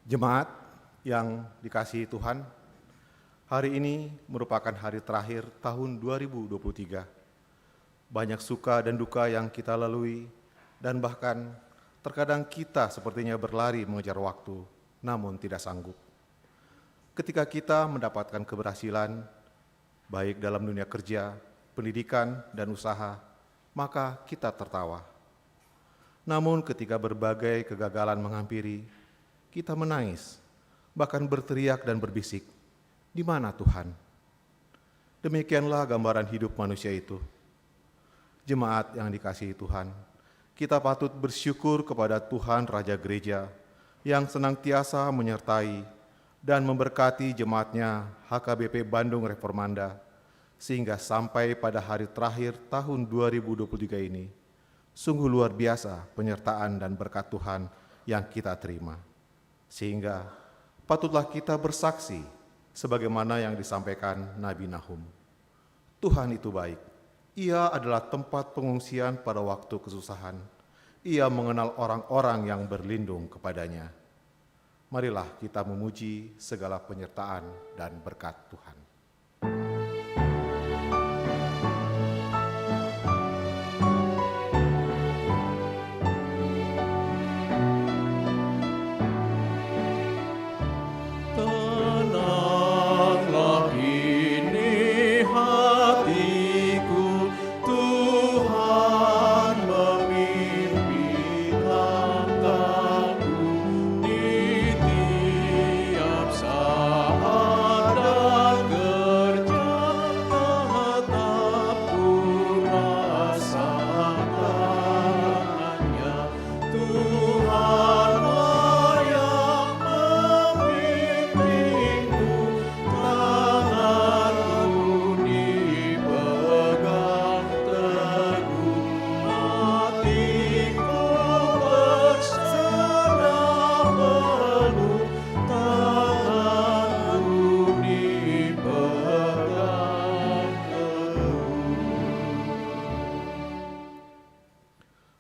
Jemaat yang dikasihi Tuhan, hari ini merupakan hari terakhir tahun 2023. Banyak suka dan duka yang kita lalui, dan bahkan terkadang kita sepertinya berlari mengejar waktu, namun tidak sanggup. Ketika kita mendapatkan keberhasilan, baik dalam dunia kerja, pendidikan, dan usaha, maka kita tertawa. Namun ketika berbagai kegagalan menghampiri, kita menangis, bahkan berteriak dan berbisik, "Di mana Tuhan?" Demikianlah gambaran hidup manusia itu. Jemaat yang dikasihi Tuhan, kita patut bersyukur kepada Tuhan Raja Gereja yang senantiasa menyertai dan memberkati jemaatnya HKBP Bandung Reformanda, sehingga sampai pada hari terakhir tahun 2023 ini, sungguh luar biasa penyertaan dan berkat Tuhan yang kita terima. Sehingga patutlah kita bersaksi sebagaimana yang disampaikan Nabi Nahum. Tuhan itu baik. Ia adalah tempat pengungsian pada waktu kesusahan. Ia mengenal orang-orang yang berlindung kepadanya. Marilah kita memuji segala penyertaan dan berkat Tuhan.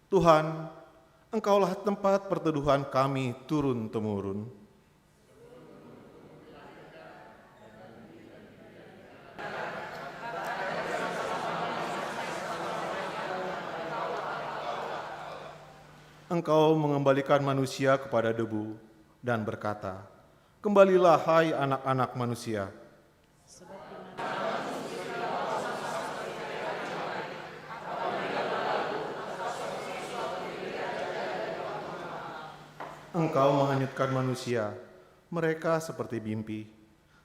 Tuhan, Engkaulah tempat perteduhan kami turun-temurun. Engkau mengembalikan manusia kepada debu dan berkata, "Kembalilah hai anak-anak manusia." Engkau menghanyutkan manusia, mereka seperti mimpi,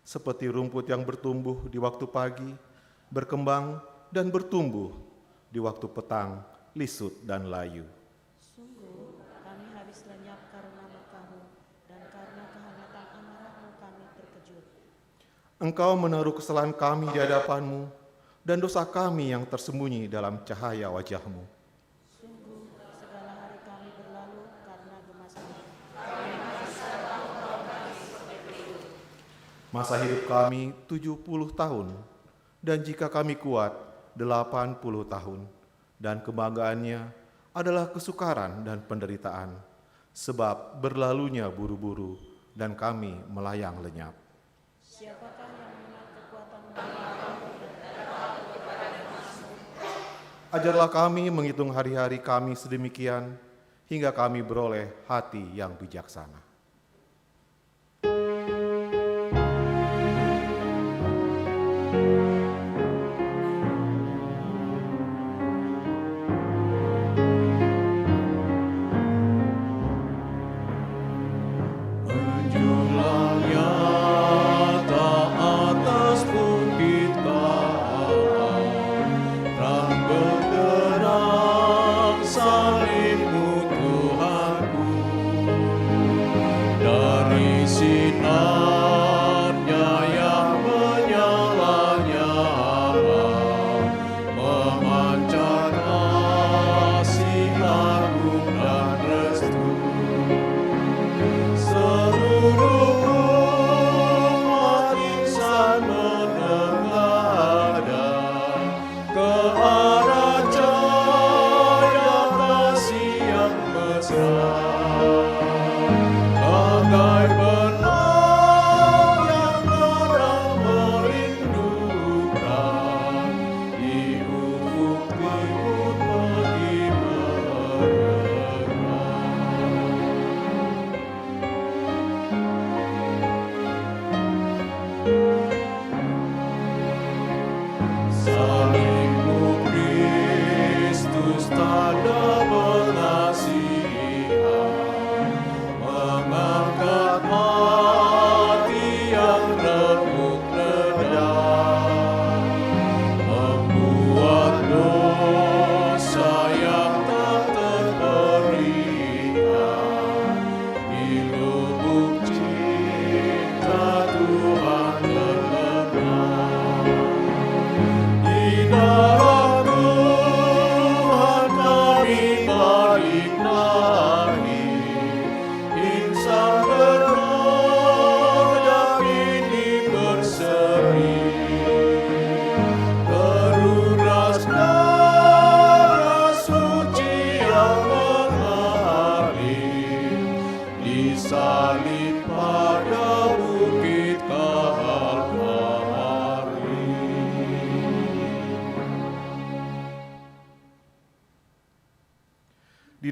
seperti rumput yang bertumbuh di waktu pagi, berkembang dan bertumbuh di waktu petang, lisut dan layu. Sungguh, kami habis lenyap karena murka-Mu, dan karena kehangatan amarah-Mu kami terkejut. Engkau menaruh kesalahan kami di hadapan-Mu, dan dosa kami yang tersembunyi dalam cahaya wajah-Mu. Sungguh, segala hari kami berlalu karena gemas-Mu. Masa hidup kami 70 tahun, dan jika kami kuat 80 tahun, dan kebanggaannya adalah kesukaran dan penderitaan, sebab berlalunya buru-buru dan kami melayang lenyap. Siapakah yang mengenal kekuatan-Mu? Ajarlah kami menghitung hari-hari kami sedemikian, hingga kami beroleh hati yang bijaksana.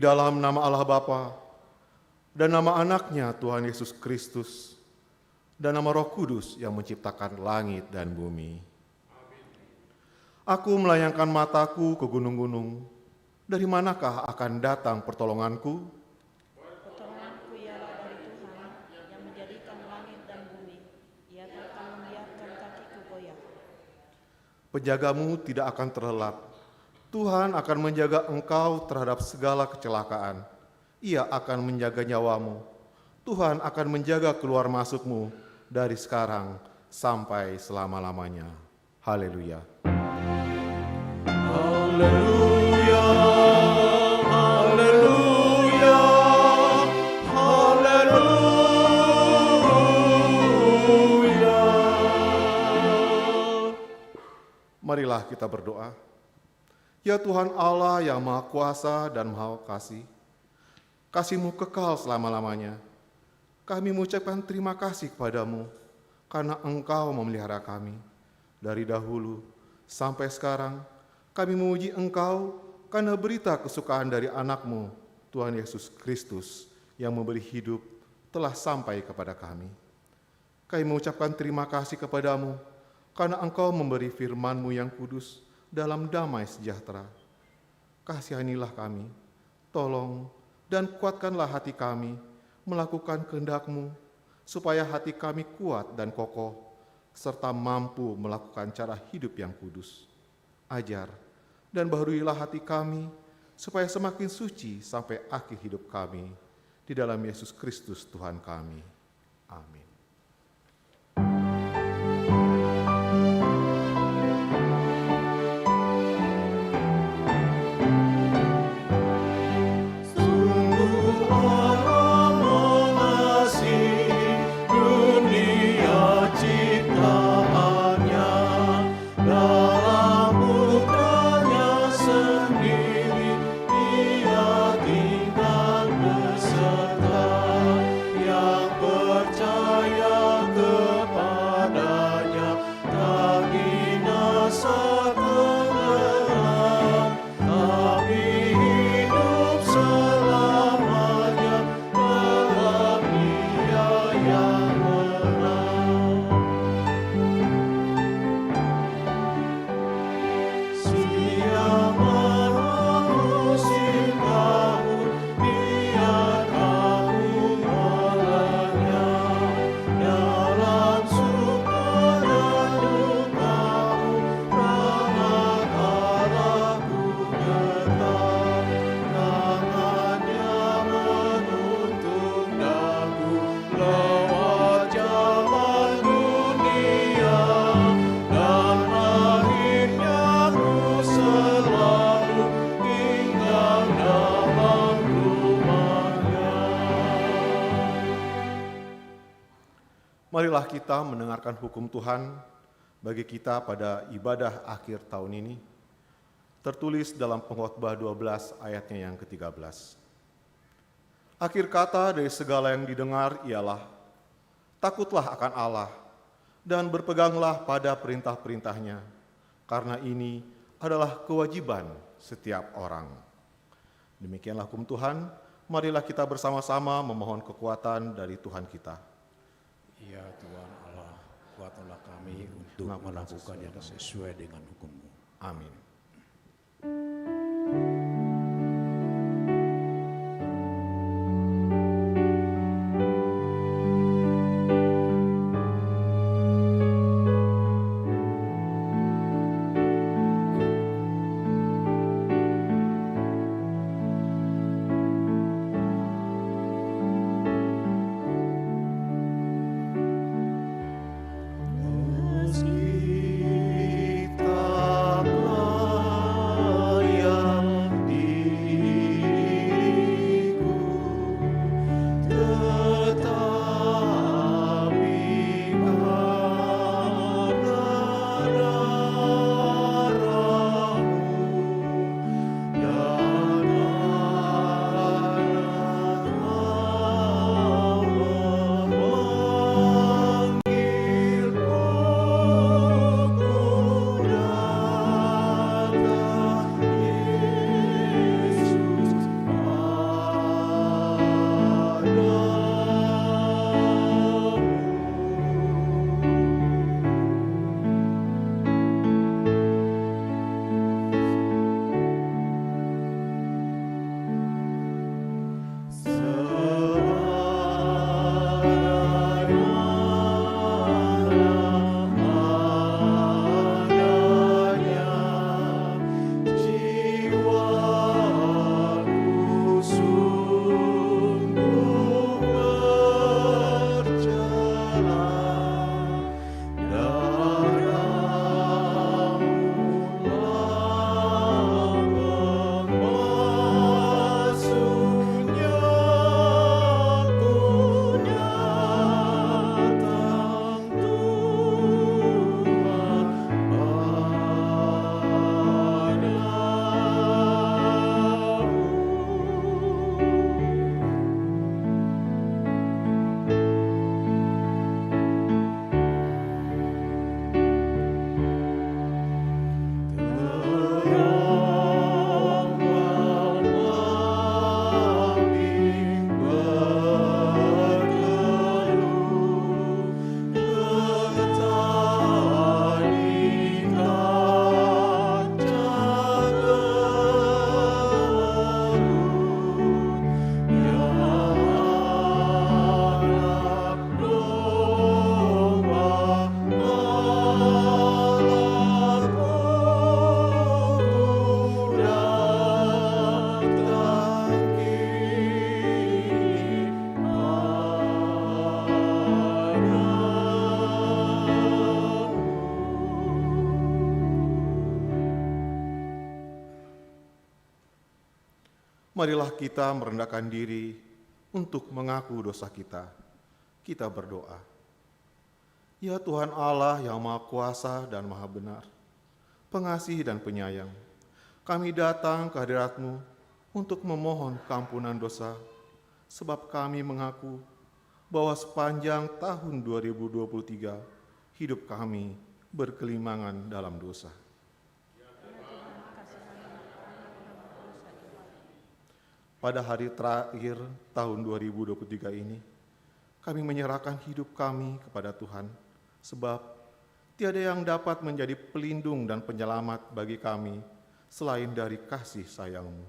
dalam nama Allah Bapa dan nama anaknya Tuhan Yesus Kristus dan nama Roh Kudus yang menciptakan langit dan bumi. Aku melayangkan mataku ke gunung-gunung. Dari manakah akan datang pertolonganku? Pertolonganku ialah dari Tuhan yang menjadikan langit dan bumi. Ia tak akan membiarkan kakiku goyah. Penjagamu tidak akan terlelap. Tuhan akan menjaga engkau terhadap segala kecelakaan. Ia akan menjaga nyawamu. Tuhan akan menjaga keluar masukmu dari sekarang sampai selama-lamanya. Haleluya. Haleluya. Haleluya. Haleluya. Marilah kita berdoa. Ya Tuhan Allah yang Maha Kuasa dan Maha Kasih, kasih-Mu kekal selama-lamanya. Kami mengucapkan terima kasih kepadamu karena Engkau memelihara kami. Dari dahulu sampai sekarang, kami memuji Engkau karena berita kesukaan dari anak-Mu, Tuhan Yesus Kristus, yang memberi hidup telah sampai kepada kami. Kami mengucapkan terima kasih kepadamu karena Engkau memberi firman-Mu yang kudus dalam damai sejahtera. Kasihanilah kami, tolong dan kuatkanlah hati kami melakukan kehendak-Mu, supaya hati kami kuat dan kokoh, serta mampu melakukan cara hidup yang kudus. Ajar dan baharuilah hati kami, supaya semakin suci sampai akhir hidup kami, di dalam Yesus Kristus Tuhan kami. Amin. Marilah kita mendengarkan hukum Tuhan bagi kita pada ibadah akhir tahun ini, tertulis dalam Pengkhotbah 12 ayatnya yang ke-13. Akhir kata dari segala yang didengar ialah, takutlah akan Allah dan berpeganglah pada perintah-perintahnya, karena ini adalah kewajiban setiap orang. Demikianlah hukum Tuhan, marilah kita bersama-sama memohon kekuatan dari Tuhan kita. Ya Tuhan Allah, kuatkanlah kami untuk melakukan yang sesuai dengan hukum-Mu. Amin. Kita marilah kita merendahkan diri untuk mengaku dosa kita. Kita berdoa. Ya Tuhan Allah yang Maha Kuasa dan Maha Benar, pengasih dan penyayang, kami datang ke hadirat-Mu untuk memohon keampunan dosa, sebab kami mengaku bahwa sepanjang tahun 2023 hidup kami berkelimangan dalam dosa. Pada hari terakhir tahun 2023 ini, kami menyerahkan hidup kami kepada Tuhan, sebab tiada yang dapat menjadi pelindung dan penyelamat bagi kami selain dari kasih sayang-Mu.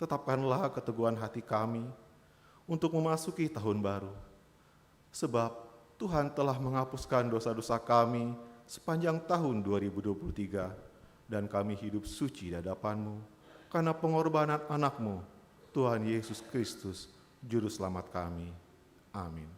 Tetapkanlah keteguhan hati kami untuk memasuki tahun baru, sebab Tuhan telah menghapuskan dosa-dosa kami sepanjang tahun 2023, dan kami hidup suci di hadapan-Mu karena pengorbanan anak-Mu, Tuhan Yesus Kristus, Juru Selamat kami. Amin.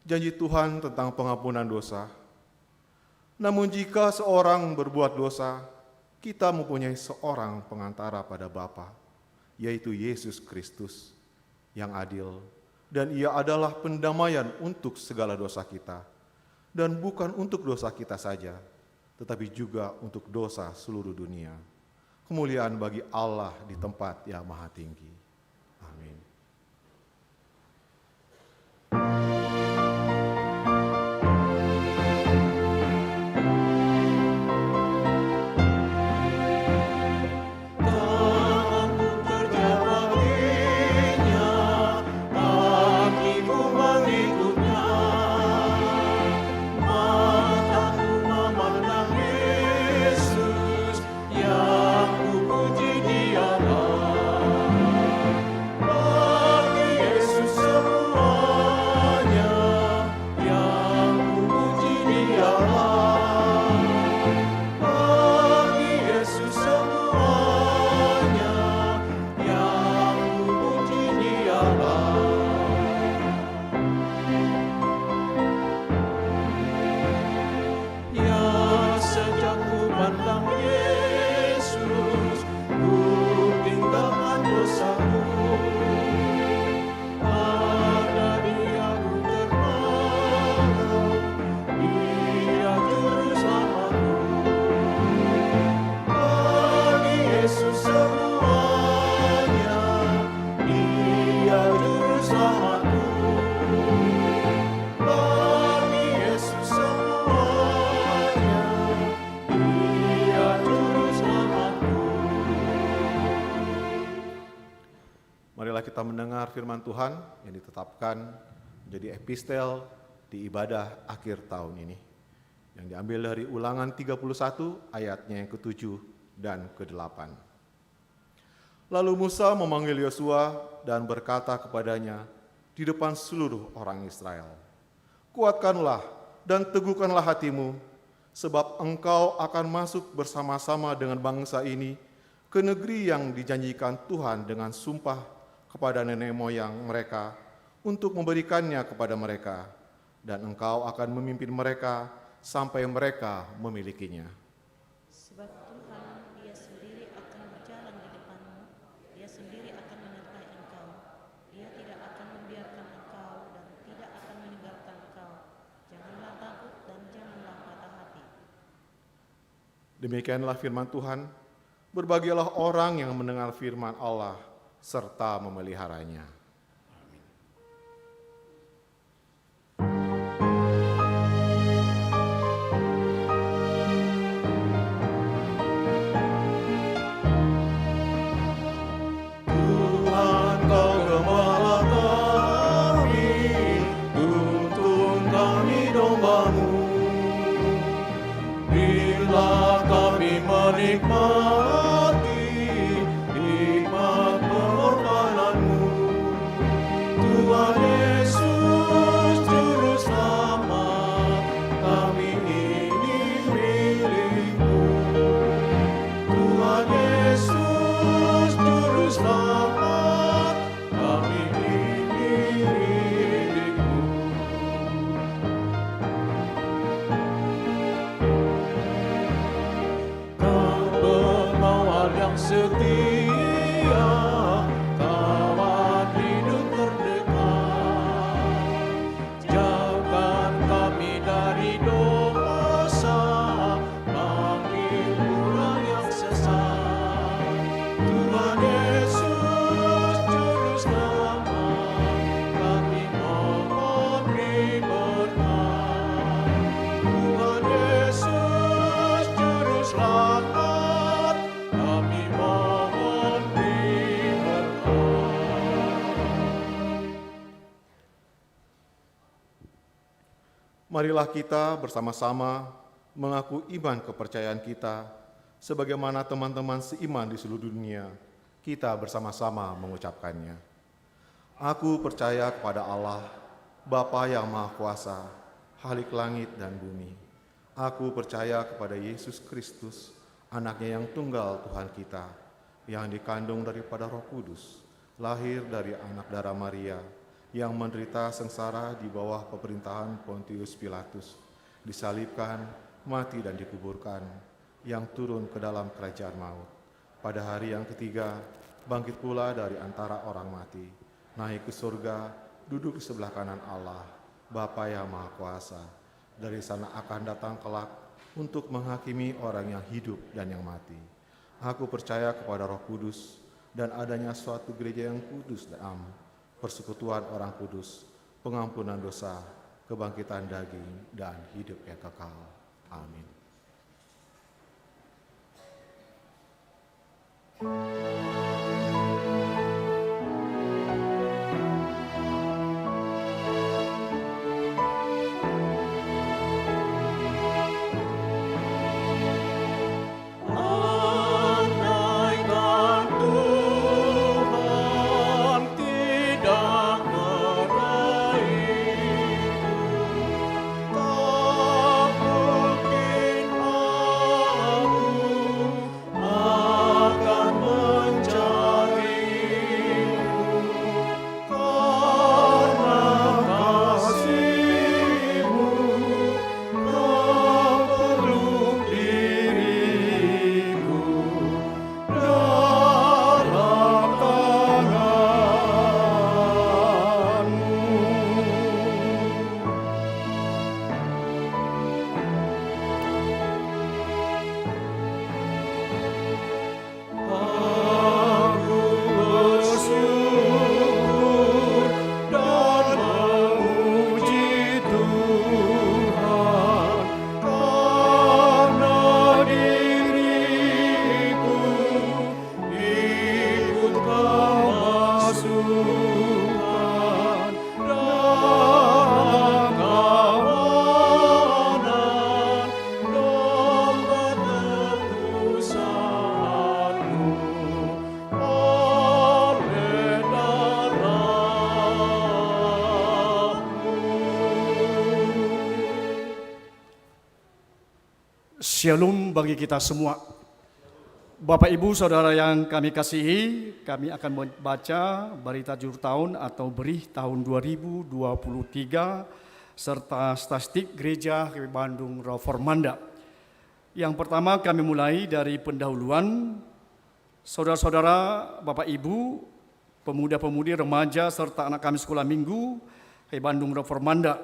Janji Tuhan tentang pengampunan dosa. Namun jika seorang berbuat dosa, kita mempunyai seorang pengantara pada Bapa, yaitu Yesus Kristus yang adil, dan Ia adalah pendamaian untuk segala dosa kita, dan bukan untuk dosa kita saja, tetapi juga untuk dosa seluruh dunia. Kemuliaan bagi Allah di tempat yang maha tinggi. Amin. Marilah kita mendengar firman Tuhan yang ditetapkan menjadi epistel di ibadah akhir tahun ini, yang diambil dari Ulangan 31 ayatnya yang ke-7 dan ke-8. Lalu Musa memanggil Yosua dan berkata kepadanya di depan seluruh orang Israel, "Kuatkanlah dan teguhkanlah hatimu, sebab engkau akan masuk bersama-sama dengan bangsa ini ke negeri yang dijanjikan Tuhan dengan sumpah kepada nenek moyang mereka untuk memberikannya kepada mereka, dan engkau akan memimpin mereka sampai mereka memilikinya." Sebab Tuhan, Dia sendiri Demikianlah firman Tuhan, berbahagialah orang yang mendengar firman Allah serta memeliharanya. Tuhan, Kau gembala kami, tuntun kami domba-Mu. Bila kami menikmati hikmat pengorbanan-Mu, Tuhan Yesus Juru Selamat, kami ini milik-Mu. Tuhan Yesus Juru Selamat, kami ini milik-Mu. Pengawal yang setia, kawan hidup terdekat, jauhkan kami dari dosa, panggil orang yang sesat. Tuhan Yesus Juru Selamat, kami mohon beri berkat. Tuhan Yesus Juru Selamat, kami mohon beri berkat. Marilah kita bersama-sama mengaku iman kepercayaan kita, sebagaimana teman-teman seiman di seluruh dunia, kita bersama-sama mengucapkannya. Aku percaya kepada Allah, Bapa yang Maha Kuasa, Khalik langit dan bumi. Aku percaya kepada Yesus Kristus, anaknya yang tunggal Tuhan kita, yang dikandung daripada Roh Kudus, lahir dari anak darah Maria, yang menderita sengsara di bawah pemerintahan Pontius Pilatus, disalibkan, mati dan dikuburkan, yang turun ke dalam kerajaan maut. Pada hari yang ketiga, bangkit pula dari antara orang mati, naik ke surga, duduk di sebelah kanan Allah, Bapa yang Maha Kuasa. Dari sana akan datang kelak untuk menghakimi orang yang hidup dan yang mati. Aku percaya kepada Roh Kudus dan adanya suatu gereja yang kudus dan am, persekutuan orang kudus, pengampunan dosa, kebangkitan daging, dan hidup yang kekal. Amin. Andaikan Tuhan tidak meraihku, tak mungkin aku akan mencarimu. Karena kasih-Mu, Kau peluk diriku dalam tangan-Mu. Aku bersyukur dan memuji Tuhan, karena diriku ikut kemasukan dalam kawanan domba tebusan-Mu oleh darah-Mu. Shalom bagi kita semua. Bapak Ibu Saudara yang kami kasihi, kami akan membaca berita juru tahun atau BRIH tahun 2023 serta statistik Gereja Bandung Reformanda. Yang pertama kami mulai dari pendahuluan. Saudara-saudara, Bapak Ibu, pemuda-pemudi, remaja serta anak kami sekolah minggu Bandung Reformanda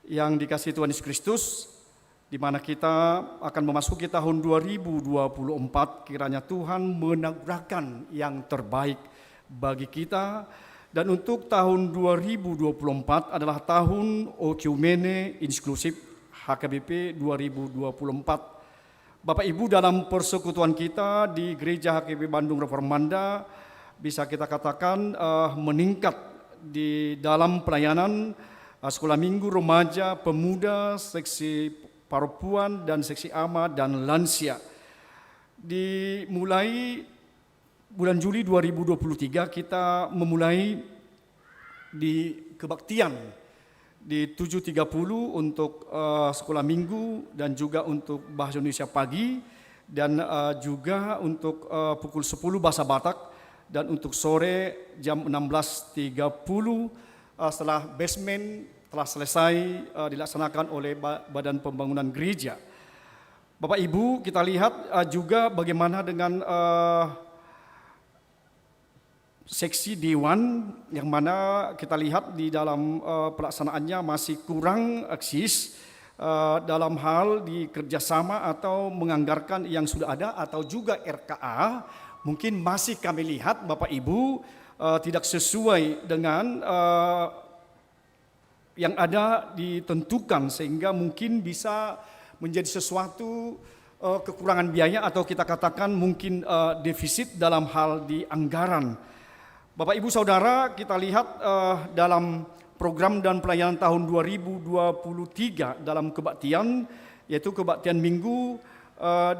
yang dikasihi Tuhan Yesus Kristus, di mana kita akan memasuki tahun 2024, kiranya Tuhan menganugerahkan yang terbaik bagi kita. Dan untuk tahun 2024 adalah tahun Oekumene Inklusif HKBP 2024. Bapak Ibu, dalam persekutuan kita di Gereja HKBP Bandung Reformanda bisa kita katakan meningkat di dalam pelayanan sekolah minggu, remaja, pemuda, seksi perempuan dan seksi ama dan lansia. Dimulai bulan Juli 2023 kita memulai di kebaktian di 7.30 untuk sekolah minggu dan juga untuk bahasa Indonesia pagi dan juga untuk pukul 10 bahasa Batak dan untuk sore jam 16.30 setelah basement telah selesai dilaksanakan oleh Badan Pembangunan Gereja. Bapak Ibu, kita lihat juga bagaimana dengan seksi dewan yang mana kita lihat di dalam pelaksanaannya masih kurang eksis dalam hal di kerjasama atau menganggarkan yang sudah ada atau juga RKA. Mungkin masih kami lihat Bapak Ibu tidak sesuai dengan yang ada ditentukan, sehingga mungkin bisa menjadi sesuatu kekurangan biaya atau kita katakan mungkin defisit dalam hal di anggaran. Bapak Ibu Saudara, kita lihat dalam program dan pelayanan tahun 2023 dalam kebaktian, yaitu kebaktian minggu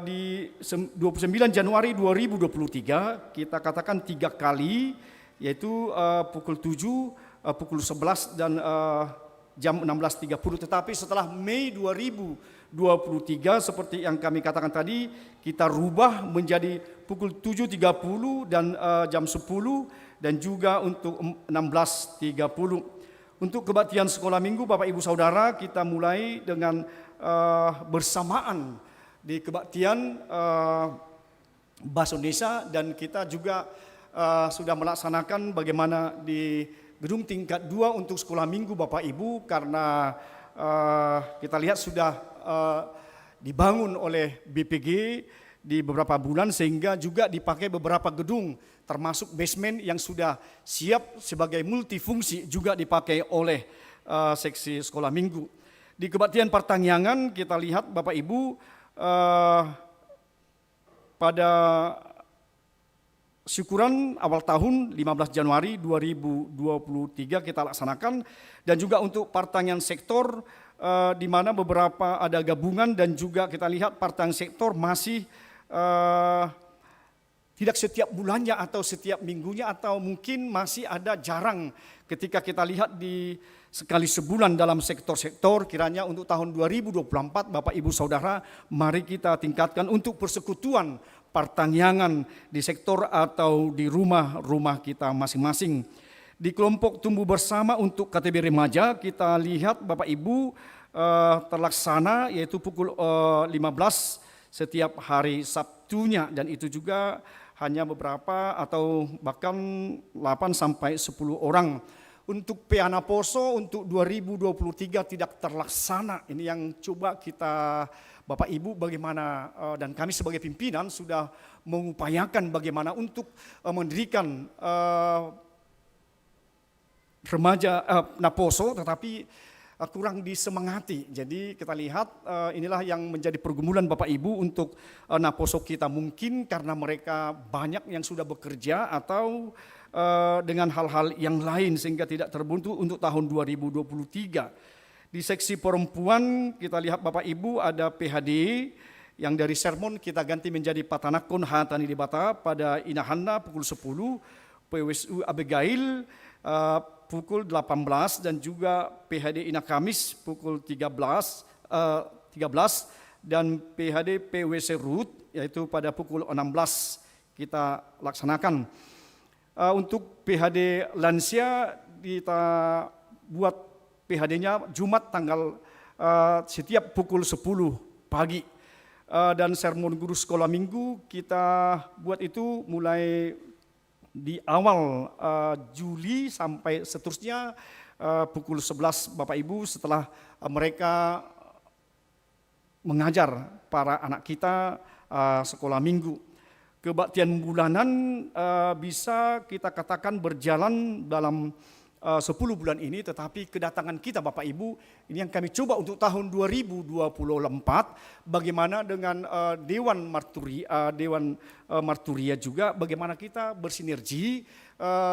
di 29 Januari 2023, kita katakan 3 kali, yaitu pukul 7, pukul 11 dan jam 16.30, tetapi setelah Mei 2023 seperti yang kami katakan tadi, kita rubah menjadi pukul 7.30 dan jam 10 dan juga untuk 16.30. Untuk kebaktian sekolah minggu Bapak Ibu Saudara, kita mulai dengan bersamaan di kebaktian bahasa Indonesia, dan kita juga sudah melaksanakan bagaimana di gedung tingkat 2 untuk sekolah minggu Bapak Ibu, karena kita lihat sudah dibangun oleh BPG di beberapa bulan, sehingga juga dipakai beberapa gedung termasuk basement yang sudah siap sebagai multifungsi juga dipakai oleh seksi sekolah minggu. Di kebaktian pertanian kita lihat Bapak Ibu pada syukuran awal tahun 15 Januari 2023 kita laksanakan, dan juga untuk pertanian sektor di mana beberapa ada gabungan, dan juga kita lihat pertanian sektor masih tidak setiap bulannya atau setiap minggunya, atau mungkin masih ada jarang ketika kita lihat di sekali sebulan dalam sektor-sektor. Kiranya untuk tahun 2024 Bapak Ibu Saudara, mari kita tingkatkan untuk persekutuan pertanian di sektor atau di rumah-rumah kita masing-masing. Di kelompok tumbuh bersama untuk KTB remaja kita lihat Bapak Ibu terlaksana, yaitu pukul 15 setiap hari Sabtunya, dan itu juga hanya beberapa atau bahkan 8 sampai 10 orang. Untuk Peana Poso untuk 2023 tidak terlaksana. Ini yang coba kita Bapak Ibu bagaimana, dan kami sebagai pimpinan sudah mengupayakan bagaimana untuk mendirikan remaja Naposo, tetapi kurang disemangati. Jadi kita lihat inilah yang menjadi pergumulan Bapak Ibu untuk Naposo kita, mungkin karena mereka banyak yang sudah bekerja atau dengan hal-hal yang lain sehingga tidak terbuntu untuk tahun 2023. Di seksi perempuan kita lihat Bapak Ibu ada PHD yang dari sermon kita ganti menjadi Patanakon Hatani di Bata pada Inahanda pukul 10, PWSU Abigail pukul 18, dan juga PHD Ina Kamis pukul 13 dan PHD PWC Ruth yaitu pada pukul 16 kita laksanakan. Untuk PHD lansia kita buat PHD-nya Jumat tanggal setiap pukul 10 pagi. Dan sermon guru sekolah minggu kita buat itu mulai di awal Juli sampai seterusnya pukul 11 Bapak Ibu, setelah mereka mengajar para anak kita sekolah minggu. Kebaktian bulanan bisa kita katakan berjalan dalam 10 bulan ini, tetapi kedatangan kita Bapak Ibu ini yang kami coba untuk tahun 2024. Bagaimana dengan Dewan Marturia juga, bagaimana kita bersinergi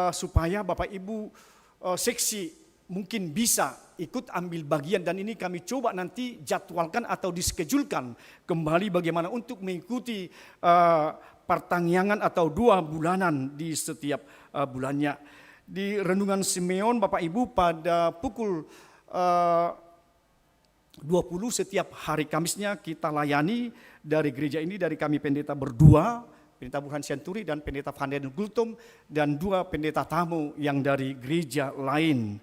supaya Bapak Ibu seksi mungkin bisa ikut ambil bagian, dan ini kami coba nanti jadwalkan atau diskedulkan kembali bagaimana untuk mengikuti pertangyangan atau 2 bulanan di setiap bulannya. Di Renungan Simeon Bapak Ibu pada pukul 20 setiap hari Kamisnya kita layani dari gereja ini, dari kami pendeta berdua, Pendeta Burhan Sianturi dan Pendeta Van Gultom, dan 2 pendeta tamu yang dari gereja lain.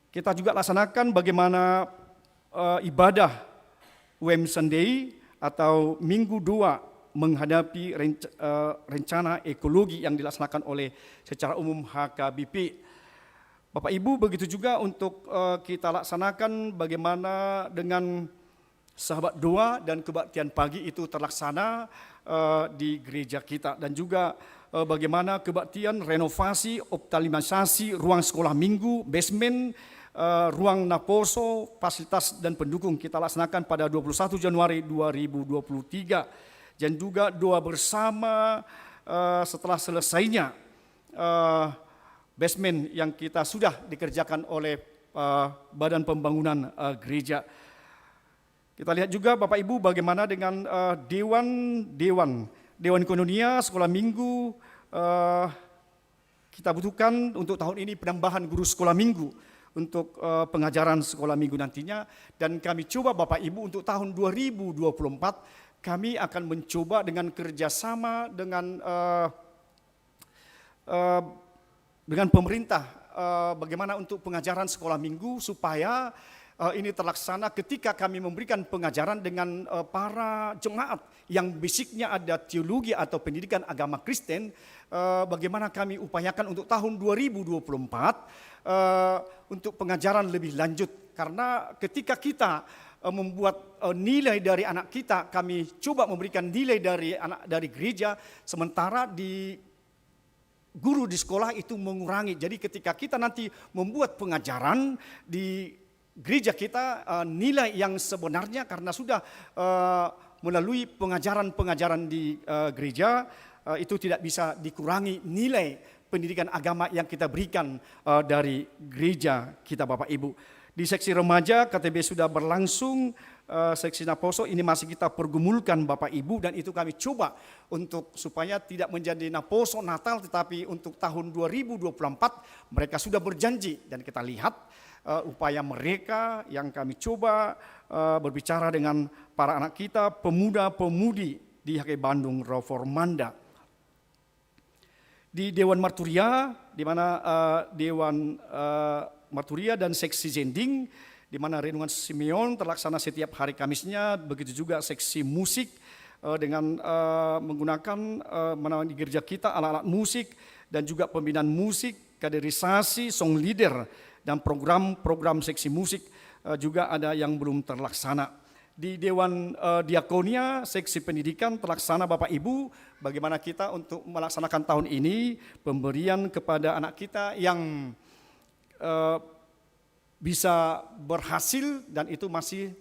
Kita juga laksanakan bagaimana ibadah UM Sunday atau Minggu 2 menghadapi rencana ekologi yang dilaksanakan oleh secara umum HKBP. Bapak Ibu, begitu juga untuk kita laksanakan bagaimana dengan sahabat doa dan kebaktian pagi itu terlaksana di gereja kita, dan juga bagaimana kebaktian renovasi, optimalisasi ruang sekolah minggu, basement, ruang naposo, fasilitas dan pendukung kita laksanakan pada 21 Januari 2023. Dan juga doa bersama setelah selesainya basement yang kita sudah dikerjakan oleh Badan Pembangunan Gereja. Kita lihat juga Bapak Ibu bagaimana dengan Dewan Koinonia sekolah minggu. Kita butuhkan untuk tahun ini penambahan guru sekolah minggu untuk pengajaran sekolah minggu nantinya, dan kami coba Bapak Ibu untuk tahun 2024 kami akan mencoba dengan kerjasama dengan pemerintah bagaimana untuk pengajaran sekolah minggu supaya ini terlaksana ketika kami memberikan pengajaran dengan para jemaat yang basicnya ada teologi atau pendidikan agama Kristen. Bagaimana kami upayakan untuk tahun 2024 untuk pengajaran lebih lanjut, karena ketika kita membuat nilai dari anak kita, kami coba memberikan nilai dari gereja, sementara di guru di sekolah itu mengurangi. Jadi ketika kita nanti membuat pengajaran di gereja kita, nilai yang sebenarnya karena sudah melalui pengajaran-pengajaran di gereja, itu tidak bisa dikurangi nilai pendidikan agama yang kita berikan dari gereja kita Bapak Ibu. Di seksi remaja KTB sudah berlangsung, seksi Naposo ini masih kita pergumulkan Bapak Ibu, dan itu kami coba untuk supaya tidak menjadi Naposo Natal, tetapi untuk tahun 2024 mereka sudah berjanji, dan kita lihat upaya mereka yang kami coba berbicara dengan para anak kita, pemuda-pemudi di HK Bandung Reformanda. Di Dewan Marturia, di mana Dewan Marturia dan seksi Zending, di mana Renungan Simeon terlaksana setiap hari Kamisnya, begitu juga seksi musik dengan menggunakan di gereja kita alat-alat musik dan juga pembinaan musik, kaderisasi, song leader, dan program-program seksi musik juga ada yang belum terlaksana. Di Dewan Diakonia, seksi pendidikan terlaksana Bapak Ibu, bagaimana kita untuk melaksanakan tahun ini pemberian kepada anak kita yang bisa berhasil, dan itu masih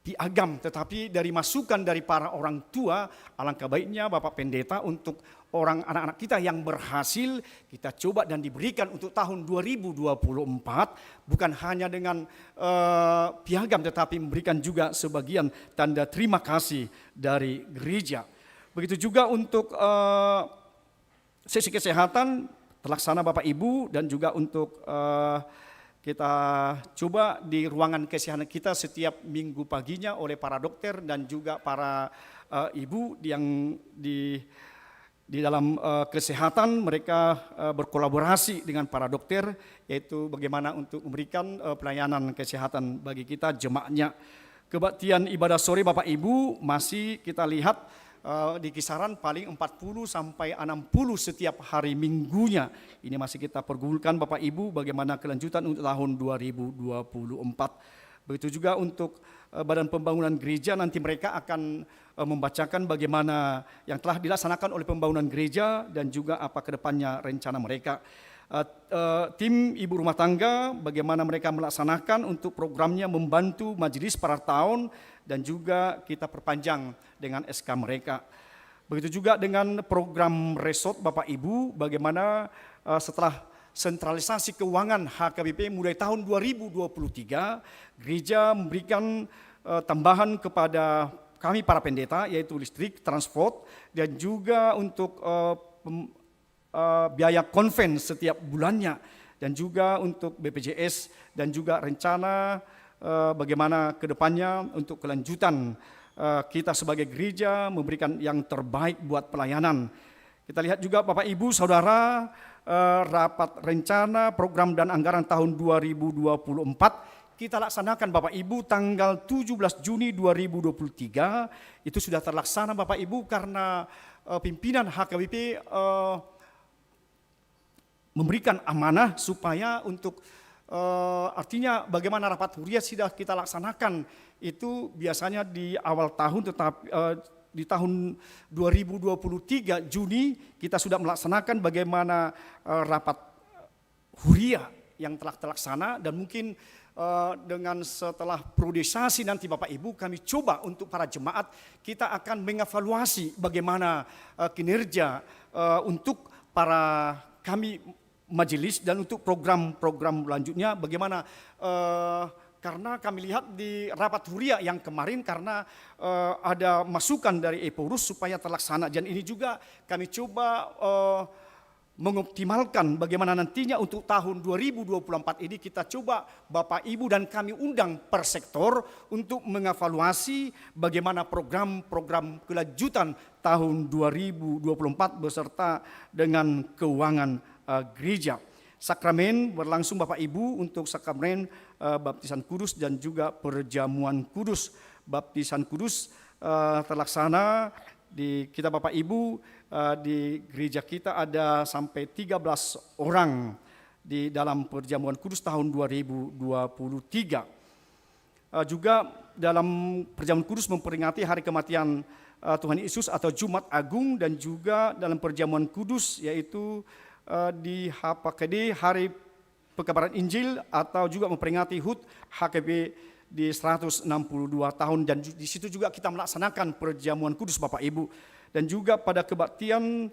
piagam, tetapi dari masukan dari para orang tua, alangkah baiknya Bapak Pendeta untuk anak-anak kita yang berhasil kita coba dan diberikan untuk tahun 2024, bukan hanya dengan piagam tetapi memberikan juga sebagian tanda terima kasih dari gereja. Begitu juga untuk sesi kesehatan terlaksana Bapak Ibu, dan juga untuk kita coba di ruangan kesehatan kita setiap minggu paginya oleh para dokter dan juga para ibu yang di dalam kesehatan, mereka berkolaborasi dengan para dokter, yaitu bagaimana untuk memberikan pelayanan kesehatan bagi kita jemaatnya. Kebaktian ibadah sore Bapak Ibu masih kita lihat di kisaran paling 40 sampai 60 setiap hari minggunya. Ini masih kita pergulkan Bapak Ibu bagaimana kelanjutan untuk tahun 2024. Begitu juga untuk Badan Pembangunan Gereja, nanti mereka akan membacakan bagaimana yang telah dilaksanakan oleh pembangunan gereja dan juga apa ke depannya rencana mereka. Tim ibu rumah tangga, bagaimana mereka melaksanakan untuk programnya membantu majelis pada tahun dan juga kita perpanjang dengan SK mereka. Begitu juga dengan program resort Bapak Ibu, bagaimana setelah sentralisasi keuangan HKBP mulai tahun 2023, gereja memberikan tambahan kepada kami para pendeta, yaitu listrik, transport, dan juga untuk biaya konven setiap bulannya, dan juga untuk BPJS, dan juga rencana bagaimana ke depannya untuk kelanjutan kita sebagai gereja memberikan yang terbaik buat pelayanan. Kita lihat juga Bapak Ibu Saudara, rapat rencana program dan anggaran tahun 2024 kita laksanakan Bapak Ibu tanggal 17 Juni 2023. Itu sudah terlaksana Bapak Ibu karena pimpinan HKBP memberikan amanah supaya untuk artinya bagaimana rapat huriah sudah kita laksanakan itu biasanya di awal tahun, tetapi di tahun 2023 Juni kita sudah melaksanakan bagaimana rapat huriah yang telah terlaksana, dan mungkin dengan setelah priorisasi nanti Bapak Ibu kami coba untuk para jemaat kita akan mengevaluasi bagaimana kinerja untuk para kami majelis dan untuk program-program lanjutnya bagaimana, karena kami lihat di rapat huriah yang kemarin karena ada masukan dari Eporus supaya terlaksana, dan ini juga kami coba mengoptimalkan bagaimana nantinya untuk tahun 2024 ini kita coba Bapak Ibu dan kami undang per sektor untuk mengevaluasi bagaimana program-program kelanjutan tahun 2024 beserta dengan keuangan gereja. Sakramen berlangsung Bapak Ibu untuk sakramen baptisan kudus dan juga perjamuan kudus. Baptisan kudus terlaksana di kita Bapak Ibu, di gereja kita ada sampai 13 orang di dalam perjamuan kudus tahun 2023. Juga dalam perjamuan kudus memperingati hari kematian Tuhan Yesus atau Jumat Agung, dan juga dalam perjamuan kudus yaitu di HPKD Hari Pekabaran Injil, atau juga memperingati HUT HKB di 162 tahun, dan di situ juga kita melaksanakan perjamuan kudus Bapak Ibu, dan juga pada kebaktian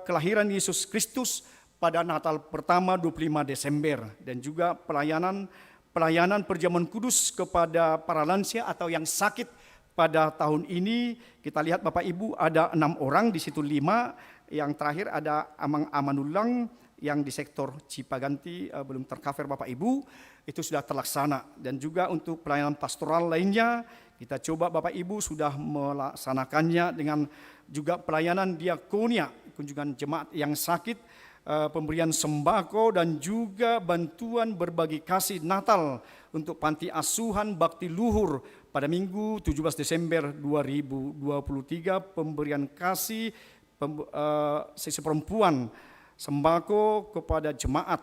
kelahiran Yesus Kristus pada Natal pertama 25 Desember, dan juga pelayanan perjamuan kudus kepada para lansia atau yang sakit pada tahun ini. Kita lihat Bapak Ibu ada 6 orang, di situ 5, yang terakhir ada Amang Amanulang yang di sektor Cipaganti belum tercover Bapak Ibu, itu sudah terlaksana. Dan juga untuk pelayanan pastoral lainnya kita coba Bapak Ibu sudah melaksanakannya, dengan juga pelayanan diakonia, kunjungan jemaat yang sakit, pemberian sembako, dan juga bantuan berbagi kasih Natal untuk panti asuhan Bakti Luhur pada Minggu 17 Desember 2023, pemberian kasih sesi perempuan, sembako kepada jemaat,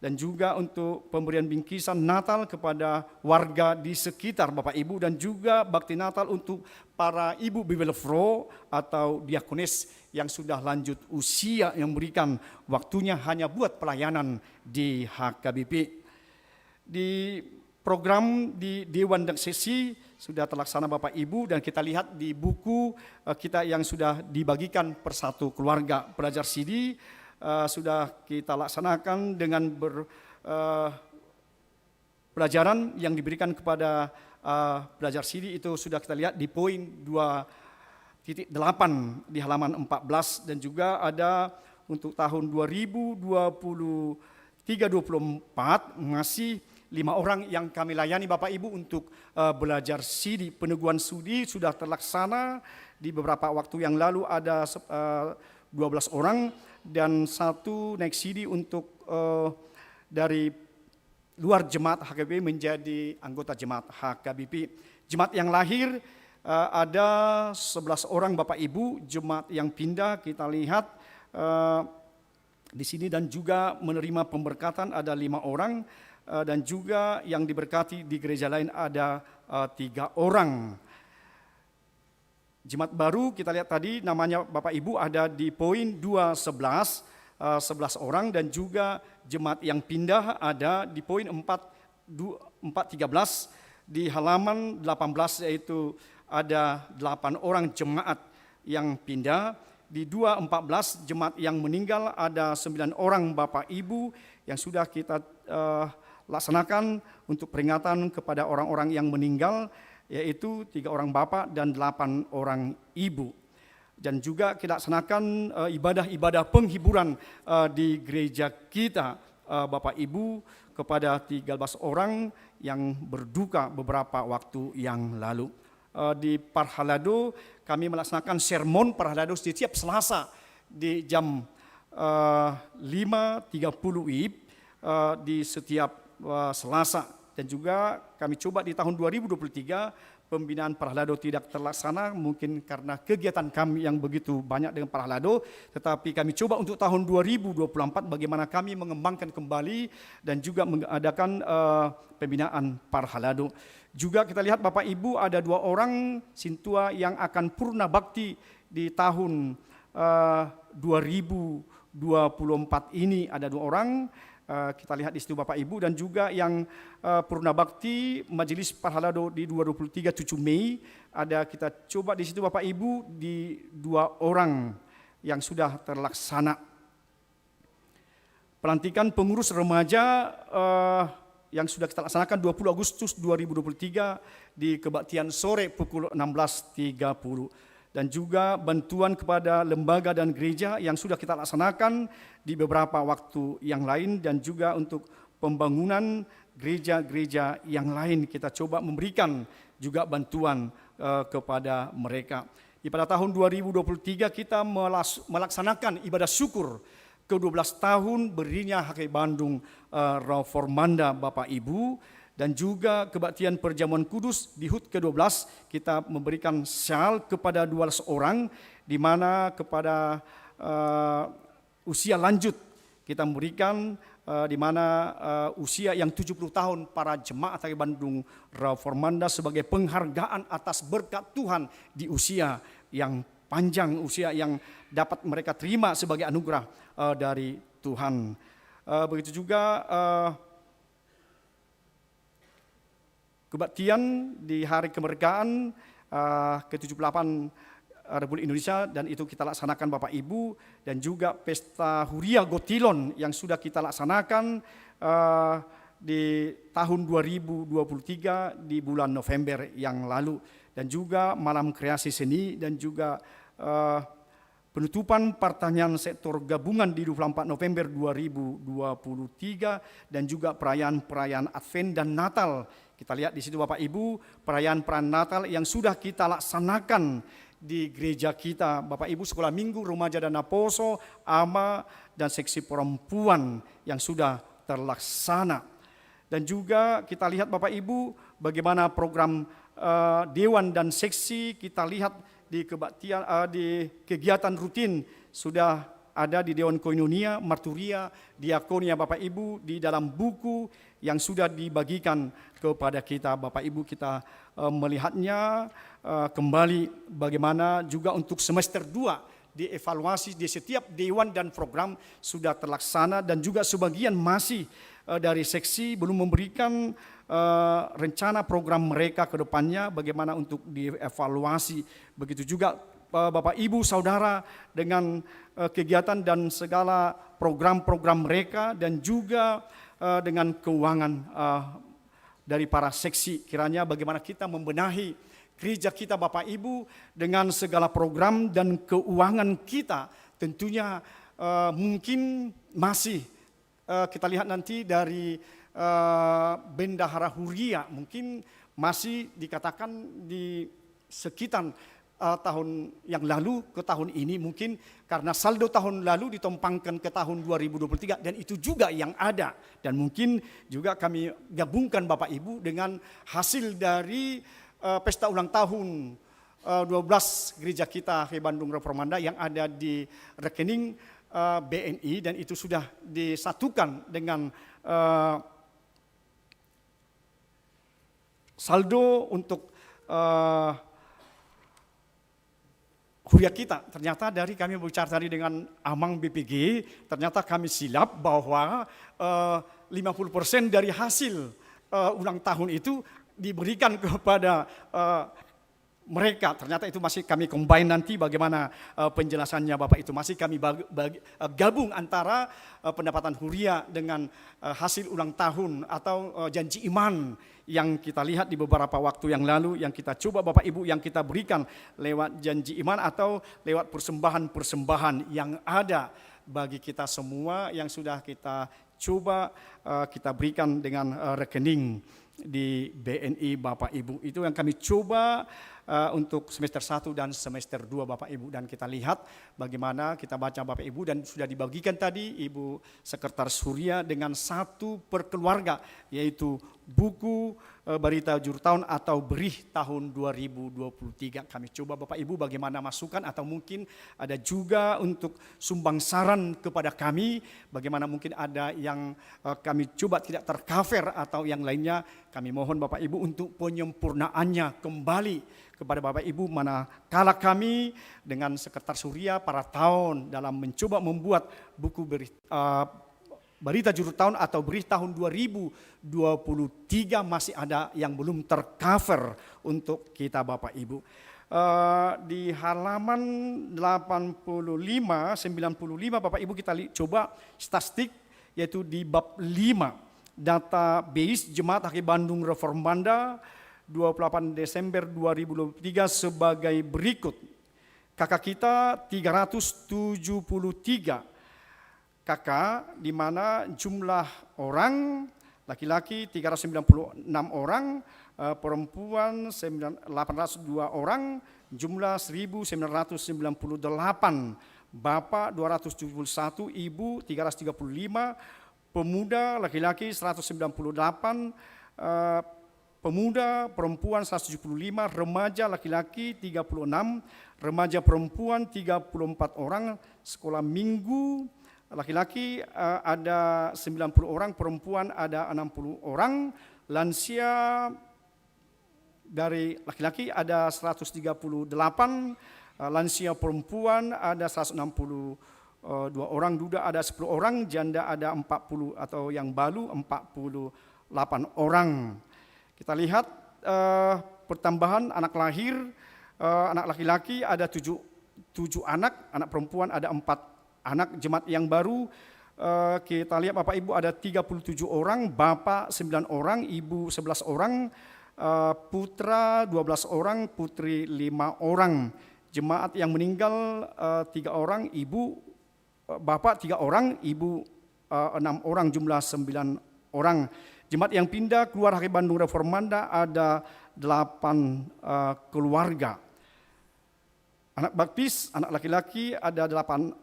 dan juga untuk pemberian bingkisan Natal kepada warga di sekitar Bapak Ibu, dan juga bakti Natal untuk para ibu bibelfro atau diakonis yang sudah lanjut usia, yang memberikan waktunya hanya buat pelayanan di HKBP. Di program di Dewan dan Sesi sudah terlaksana Bapak Ibu, dan kita lihat di buku kita yang sudah dibagikan per satu keluarga. Pelajar CD sudah kita laksanakan dengan pelajaran yang diberikan kepada pelajar CD, itu sudah kita lihat di poin 2.8 di halaman 14, dan juga ada untuk tahun 2023-24 masih 5 orang yang kami layani Bapak Ibu untuk belajar CD. Peneguhan studi sudah terlaksana di beberapa waktu yang lalu, ada 12 orang, dan 1 naik CD untuk dari luar jemaat HKBP menjadi anggota jemaat HKBP. Jemaat yang lahir ada 11 orang Bapak Ibu, jemaat yang pindah kita lihat di sini, dan juga menerima pemberkatan ada 5 orang. dan juga yang diberkati di gereja lain ada 3 orang. Jemaat baru kita lihat tadi namanya Bapak Ibu ada di poin 211, 11 orang, dan juga jemaat yang pindah ada di poin 413 di halaman 18, yaitu ada 8 orang jemaat yang pindah. Di 214 jemaat yang meninggal ada 9 orang Bapak Ibu yang sudah kita laksanakan untuk peringatan kepada orang-orang yang meninggal, yaitu 3 orang Bapak dan 8 orang Ibu. Dan juga kita laksanakan ibadah-ibadah penghiburan di gereja kita, Bapak Ibu, kepada 13 orang yang berduka beberapa waktu yang lalu. Di Parhalado kami melaksanakan sermon Parhalado setiap Selasa di jam 5.30 WIB di setiap Selasa. Dan juga kami coba di tahun 2023 pembinaan Parhalado tidak terlaksana, mungkin karena kegiatan kami yang begitu banyak dengan Parhalado, tetapi kami coba untuk tahun 2024 bagaimana kami mengembangkan kembali dan juga mengadakan pembinaan Parhalado. Juga kita lihat Bapak Ibu ada 2 orang sintua yang akan purna bakti di tahun 2024 ini, ada 2 orang. Kita lihat di situ Bapak Ibu, dan juga yang purna bakti Majelis Parhalado di 2023 7 Mei ada kita coba di situ Bapak Ibu di 2 orang yang sudah terlaksana. Pelantikan pengurus remaja yang sudah kita laksanakan 20 Agustus 2023 di kebaktian sore pukul 16.30. Dan juga bantuan kepada lembaga dan gereja yang sudah kita laksanakan di beberapa waktu yang lain, dan juga untuk pembangunan gereja-gereja yang lain kita coba memberikan juga bantuan kepada mereka. Pada tahun 2023 kita melaksanakan ibadah syukur ke-12 tahun berdirinya HKBP Bandung Reformanda Bapak Ibu, dan juga kebaktian perjamuan kudus di HUT ke-12 kita memberikan syal kepada 12 orang, di mana kepada usia lanjut kita memberikan di mana usia yang 70 tahun para jemaat HKBP Bandung Reformanda sebagai penghargaan atas berkat Tuhan di usia yang panjang, usia yang dapat mereka terima sebagai anugerah dari Tuhan. Begitu juga kebaktian di hari kemerdekaan ke-78 Republik Indonesia, dan itu kita laksanakan Bapak Ibu, dan juga pesta Huria Gotilon yang sudah kita laksanakan di tahun 2023 di bulan November yang lalu, dan juga malam kreasi seni, dan juga penutupan pertanyaan sektor gabungan di 24 November 2023, dan juga perayaan-perayaan Advent dan Natal. Kita lihat di situ Bapak Ibu, perayaan-perayaan Natal yang sudah kita laksanakan di gereja kita, Bapak Ibu, sekolah minggu, remaja dan Naposo, AMA, dan seksi perempuan yang sudah terlaksana. Dan juga kita lihat Bapak Ibu bagaimana program dewan dan seksi kita lihat di kebaktian di kegiatan rutin sudah ada di Dewan Koinonia, Marturia, Diakonia Bapak Ibu di dalam buku yang sudah dibagikan kepada kita. Bapak Ibu kita melihatnya kembali bagaimana juga untuk semester 2 dievaluasi di setiap dewan dan program sudah terlaksana, dan juga sebagian masih dari seksi belum memberikan rencana program mereka ke depannya bagaimana untuk dievaluasi. Begitu juga Bapak Ibu Saudara dengan kegiatan dan segala program-program mereka, dan juga dengan keuangan dari para seksi. Kiranya bagaimana kita membenahi gereja kita Bapak Ibu dengan segala program dan keuangan kita. Tentunya mungkin masih kita lihat nanti dari Bendahara Huria mungkin masih dikatakan di sekitar tahun yang lalu ke tahun ini, mungkin karena saldo tahun lalu ditumpangkan ke tahun 2023, dan itu juga yang ada. Dan mungkin juga kami gabungkan Bapak Ibu dengan hasil dari pesta ulang tahun 12 gereja kita HKBP Bandung Reformanda yang ada di rekening BNI, dan itu sudah disatukan dengan saldo untuk kuliah kita. Ternyata dari kami berbicara tadi dengan Amang BPG, ternyata kami silap bahwa 50% dari hasil ulang tahun itu diberikan kepada mereka. Ternyata itu masih kami combine nanti bagaimana penjelasannya Bapak itu. Masih kami gabung antara pendapatan huria dengan hasil ulang tahun atau janji iman yang kita lihat di beberapa waktu yang lalu, yang kita coba Bapak Ibu, yang kita berikan lewat janji iman atau lewat persembahan-persembahan yang ada bagi kita semua yang sudah kita coba kita berikan dengan rekening di BNI Bapak Ibu. Itu yang kami coba untuk semester 1 dan semester 2 Bapak Ibu, dan kita lihat bagaimana kita baca Bapak Ibu, dan sudah dibagikan tadi Ibu Sekretaris Huria dengan satu per keluarga, yaitu buku Berita Juru Tahun atau Berih tahun 2023. Kami coba Bapak Ibu bagaimana masukan, atau mungkin ada juga untuk sumbang saran kepada kami, bagaimana mungkin ada yang kami coba tidak tercover atau yang lainnya. Kami mohon Bapak Ibu untuk penyempurnaannya kembali kepada Bapak Ibu, manakala kami dengan Sekretaris Huria para tahun dalam mencoba membuat buku Berita Juru Tahun atau Berih tahun 2023 masih ada yang belum tercover untuk kita Bapak Ibu. Di halaman 85, 95 Bapak Ibu kita coba statistik, yaitu di bab 5 database Jemaat HKBP Bandung Reformanda 28 Desember 2023 sebagai berikut. Kakak kita 373 kakak, di mana jumlah orang laki-laki 396 orang, perempuan 802 orang, jumlah 1998, bapak 271, ibu 335, pemuda laki-laki 198, pemuda perempuan 175, remaja laki-laki 36, remaja perempuan 34 orang, sekolah minggu laki-laki ada 90 orang, perempuan ada 60 orang, lansia dari laki-laki ada 138, lansia perempuan ada 162 orang, duda ada 10 orang, janda ada 40 atau yang balu 48 orang. Kita lihat pertambahan anak lahir, anak laki-laki ada 7 anak, anak perempuan ada 4 anak. Jemaat yang baru kita lihat Bapak Ibu ada 37 orang, bapak 9 orang, ibu 11 orang, putra 12 orang, putri 5 orang. Jemaat yang meninggal 3 orang, ibu bapak 3 orang, ibu 6 orang, jumlah 9 orang. Jemaat yang pindah keluar HKBP Bandung Reformanda ada 8 keluarga. Anak baptis, anak laki-laki ada 8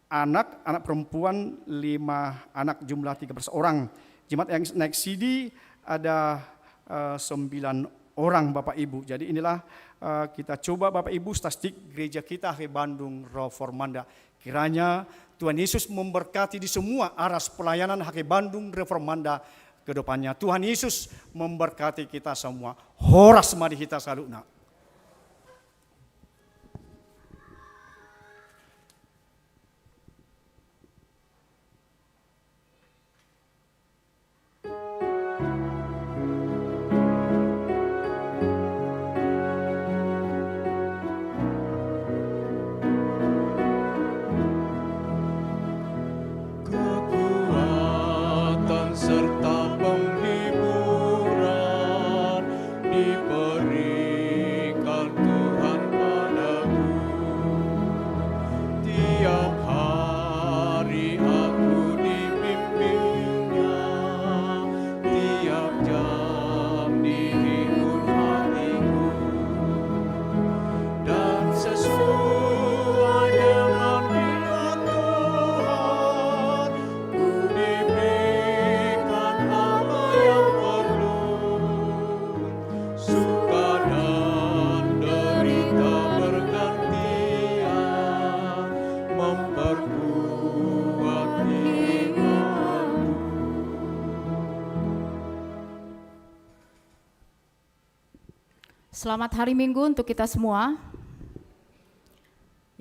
anak, anak perempuan 5 anak, jumlah 13 orang. Jemaat yang naik CD ada 9 orang Bapak Ibu. Jadi inilah kita coba Bapak Ibu statistik gereja kita HKBP Bandung Reformanda. Kiranya Tuhan Yesus memberkati di semua aras pelayanan HKBP Bandung Reformanda ke depannya. Tuhan Yesus memberkati kita semua. Horas mari kita salutna. Kekuatan serta penghiburan diberi Selamat hari Minggu untuk kita semua.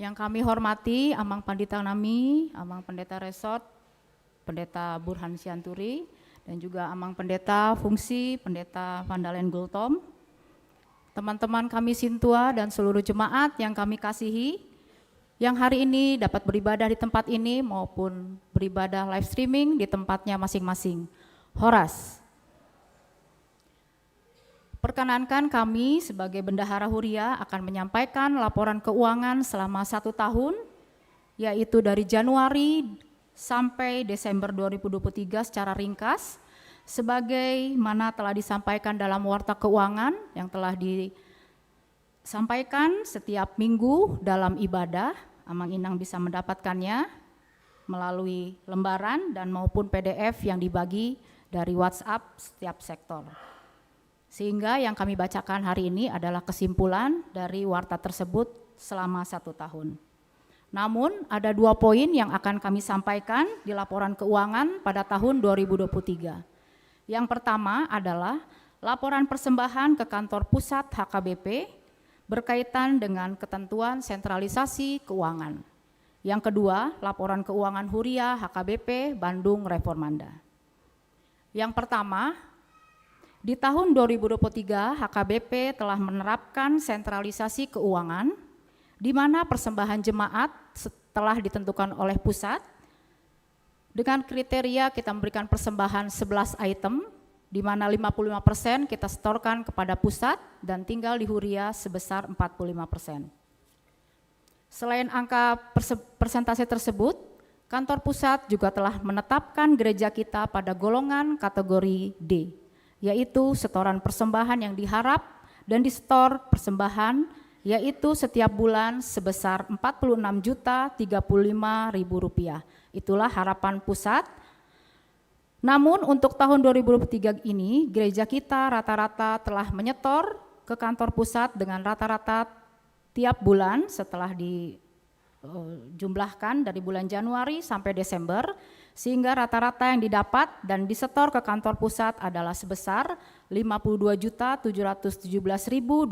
Yang kami hormati Amang Pandita Nami, Amang Pendeta Resort, Pendeta Burhan Sianturi, dan juga Amang Pendeta Fungsi, Pendeta Vandalen Gultom, teman-teman kami Sintua dan seluruh jemaat yang kami kasihi, yang hari ini dapat beribadah di tempat ini maupun beribadah live streaming di tempatnya masing-masing. Horas. Perkenankan kami sebagai Bendahara Huria akan menyampaikan laporan keuangan selama 1 tahun, yaitu dari Januari sampai Desember 2023 secara ringkas, sebagaimana telah disampaikan dalam Warta Keuangan yang telah disampaikan setiap minggu dalam ibadah. Amang Inang bisa mendapatkannya melalui lembaran dan maupun PDF yang dibagi dari WhatsApp setiap sektor. Sehingga yang kami bacakan hari ini adalah kesimpulan dari warta tersebut selama 1 tahun. Namun ada 2 poin yang akan kami sampaikan di laporan keuangan pada tahun 2023. Yang pertama adalah laporan persembahan ke kantor pusat HKBP berkaitan dengan ketentuan sentralisasi keuangan. Yang kedua, laporan keuangan Huria HKBP Bandung Reformanda. Yang pertama, di tahun 2023, HKBP telah menerapkan sentralisasi keuangan, di mana persembahan jemaat setelah ditentukan oleh pusat, dengan kriteria kita memberikan persembahan 11 item, di mana 55% kita setorkan kepada pusat dan tinggal di Huria sebesar 45%. Selain angka persentase tersebut, kantor pusat juga telah menetapkan gereja kita pada golongan kategori D, yaitu setoran persembahan yang diharap dan disetor persembahan yaitu setiap bulan sebesar Rp46.035.000. Itulah harapan pusat. Namun untuk tahun 2023 ini gereja kita rata-rata telah menyetor ke kantor pusat dengan rata-rata tiap bulan setelah dijumlahkan dari bulan Januari sampai Desember, sehingga rata-rata yang didapat dan disetor ke kantor pusat adalah sebesar Rp52.717.291.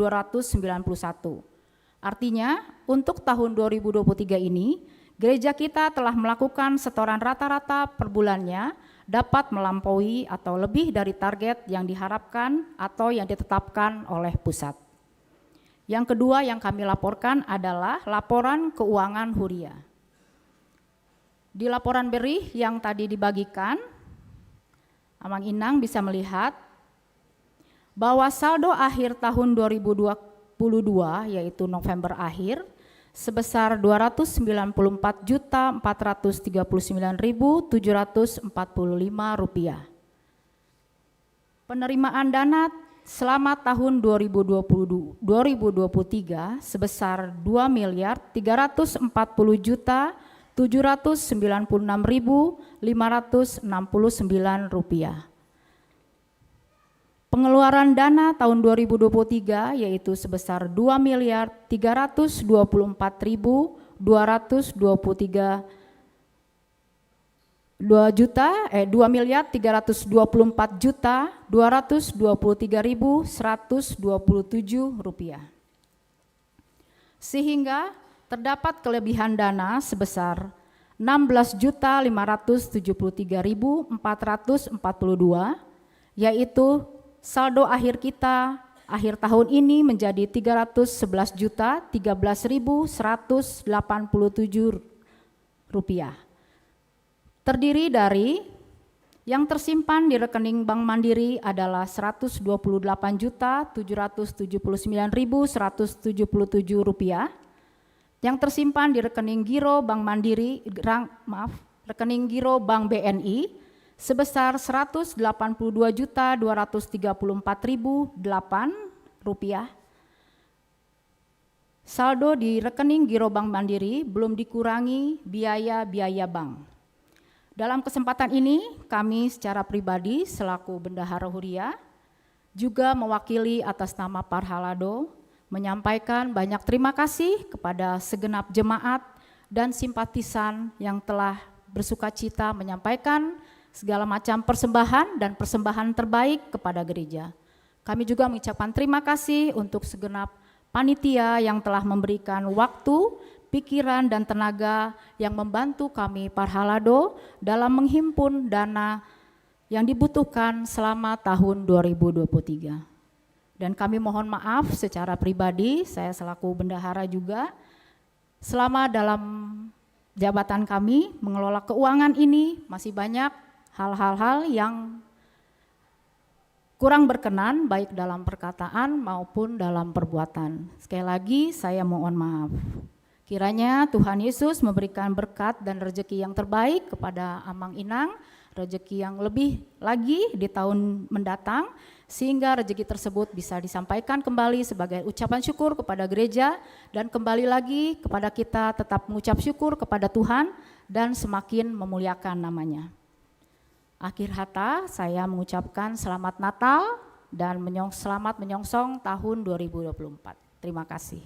Artinya untuk tahun 2023 ini gereja kita telah melakukan setoran rata-rata per bulannya dapat melampaui atau lebih dari target yang diharapkan atau yang ditetapkan oleh pusat. Yang kedua yang kami laporkan adalah laporan keuangan Huria. Di laporan berih yang tadi dibagikan, Amang Inang bisa melihat bahwa saldo akhir tahun 2022 yaitu November akhir sebesar Rp294.439.745. Penerimaan dana selama tahun 2023 sebesar Rp2.394.796.569. Pengeluaran dana tahun 2023 yaitu sebesar Rp2.324.127.000. Sehingga terdapat kelebihan dana sebesar Rp16.573.442, yaitu saldo akhir kita akhir tahun ini menjadi Rp311.013.187. Terdiri dari yang tersimpan di rekening Bank Mandiri adalah Rp128.779.177. Yang tersimpan di rekening giro Bank Mandiri, rekening giro Bank BNI sebesar Rp182.234.008. Saldo di rekening giro Bank Mandiri belum dikurangi biaya-biaya bank. Dalam kesempatan ini kami secara pribadi selaku Bendahara Huria juga mewakili atas nama Parhalado menyampaikan banyak terima kasih kepada segenap jemaat dan simpatisan yang telah bersukacita menyampaikan segala macam persembahan dan persembahan terbaik kepada gereja. Kami juga mengucapkan terima kasih untuk segenap panitia yang telah memberikan waktu, pikiran, dan tenaga yang membantu kami Parhalado dalam menghimpun dana yang dibutuhkan selama tahun 2023. Dan kami mohon maaf secara pribadi, saya selaku bendahara juga, selama dalam jabatan kami mengelola keuangan ini masih banyak hal-hal yang kurang berkenan baik dalam perkataan maupun dalam perbuatan. Sekali lagi saya mohon maaf. Kiranya Tuhan Yesus memberikan berkat dan rezeki yang terbaik kepada Amang Inang, rezeki yang lebih lagi di tahun mendatang, sehingga rezeki tersebut bisa disampaikan kembali sebagai ucapan syukur kepada gereja, dan kembali lagi kepada kita tetap mengucap syukur kepada Tuhan dan semakin memuliakan namanya. Akhir kata saya mengucapkan selamat Natal dan selamat menyongsong tahun 2024. Terima kasih.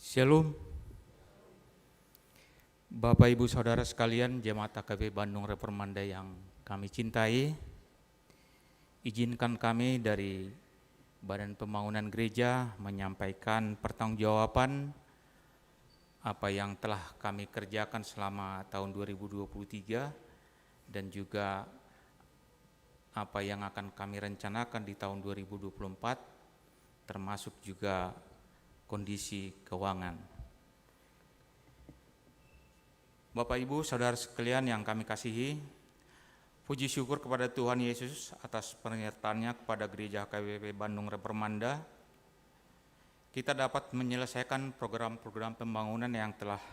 Shalom. Bapak Ibu Saudara sekalian, Jemaat AKB Bandung Reformanda yang kami cintai, izinkan kami dari Badan Pembangunan Gereja menyampaikan pertanggungjawaban apa yang telah kami kerjakan selama tahun 2023 dan juga apa yang akan kami rencanakan di tahun 2024, termasuk juga kondisi keuangan. Bapak Ibu Saudara sekalian yang kami kasihi, puji syukur kepada Tuhan Yesus atas penyertaannya kepada Gereja KBP Bandung Reformanda. Kita dapat menyelesaikan program-program pembangunan yang telah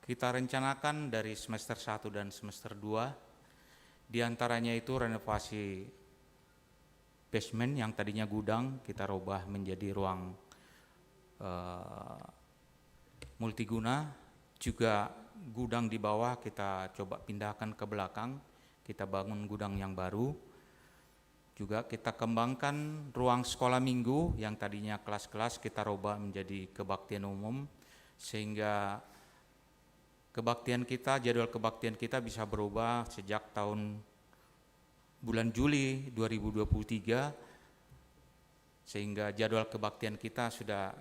kita rencanakan dari semester 1 dan semester 2. Di antaranya itu renovasi basement yang tadinya gudang, kita rubah menjadi ruang multiguna, juga gudang di bawah kita coba pindahkan ke belakang, kita bangun gudang yang baru. Juga kita kembangkan ruang sekolah minggu yang tadinya kelas-kelas kita rubah menjadi kebaktian umum, sehingga jadwal kebaktian kita bisa berubah sejak tahun bulan Juli 2023, sehingga jadwal kebaktian kita sudah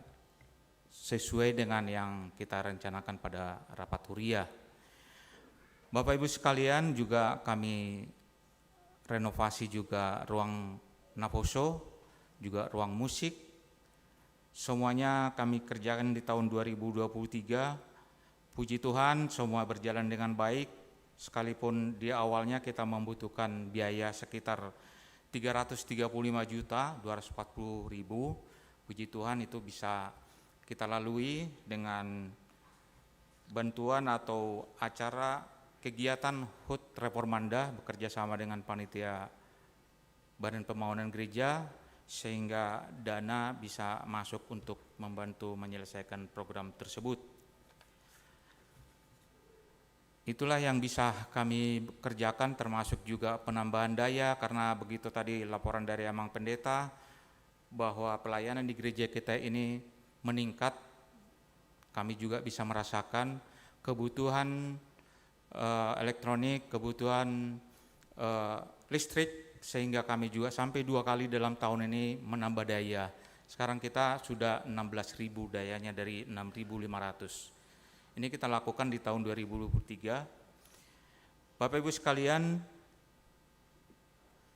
sesuai dengan yang kita rencanakan pada rapat huriah. Bapak Ibu sekalian, juga kami renovasi juga ruang Naposo, juga ruang musik. Semuanya kami kerjakan di tahun 2023. Puji Tuhan semua berjalan dengan baik, sekalipun di awalnya kita membutuhkan biaya sekitar 335.240.000. Puji Tuhan itu bisa kita lalui dengan bantuan atau acara kegiatan HUT Reformanda bekerja sama dengan panitia Badan Pembangunan Gereja, sehingga dana bisa masuk untuk membantu menyelesaikan program tersebut. Itulah yang bisa kami kerjakan, termasuk juga penambahan daya, karena begitu tadi laporan dari Amang Pendeta bahwa pelayanan di gereja kita ini meningkat. Kami juga bisa merasakan kebutuhan elektronik, kebutuhan listrik, sehingga kami juga sampai 2 kali dalam tahun ini menambah daya. Sekarang kita sudah 16.000 dayanya dari 6.500. Ini kita lakukan di tahun 2023. Bapak Ibu sekalian,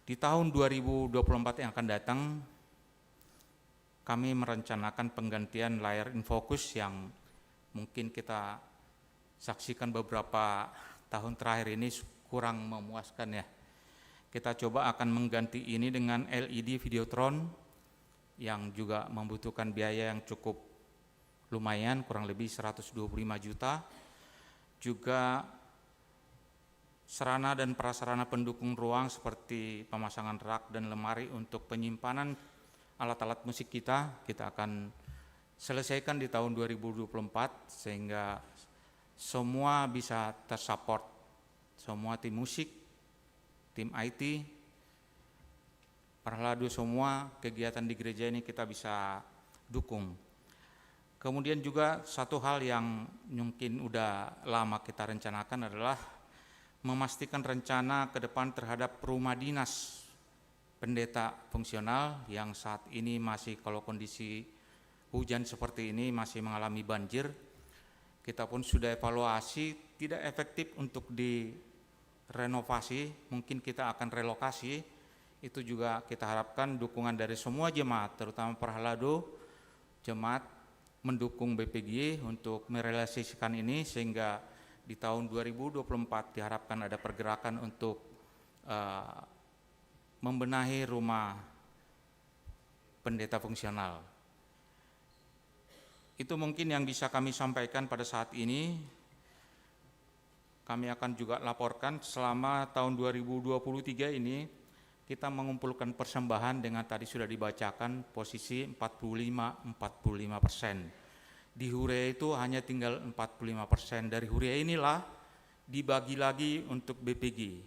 di tahun 2024 yang akan datang, kami merencanakan penggantian layar infocus yang mungkin kita saksikan beberapa tahun terakhir ini kurang memuaskan ya. Kita coba akan mengganti ini dengan LED Videotron yang juga membutuhkan biaya yang cukup lumayan, kurang lebih 125 juta. Juga sarana dan prasarana pendukung ruang seperti pemasangan rak dan lemari untuk penyimpanan alat-alat musik kita akan selesaikan di tahun 2024, sehingga semua bisa tersupport, semua tim musik, tim IT, Parhalado, semua kegiatan di gereja ini kita bisa dukung. Kemudian juga satu hal yang mungkin udah lama kita rencanakan adalah memastikan rencana ke depan terhadap rumah dinas pendeta fungsional yang saat ini masih, kalau kondisi hujan seperti ini, masih mengalami banjir. Kita pun sudah evaluasi, tidak efektif untuk direnovasi, mungkin kita akan relokasi. Itu juga kita harapkan dukungan dari semua jemaat, terutama Prahalado, jemaat mendukung BPG untuk merealisasikan ini, sehingga di tahun 2024 diharapkan ada pergerakan untuk membenahi rumah pendeta fungsional. Itu mungkin yang bisa kami sampaikan pada saat ini. Kami akan juga laporkan selama tahun 2023 ini kita mengumpulkan persembahan dengan tadi sudah dibacakan posisi 45%. Di Huria itu hanya tinggal 45%. Dari Huria inilah dibagi lagi untuk BPG.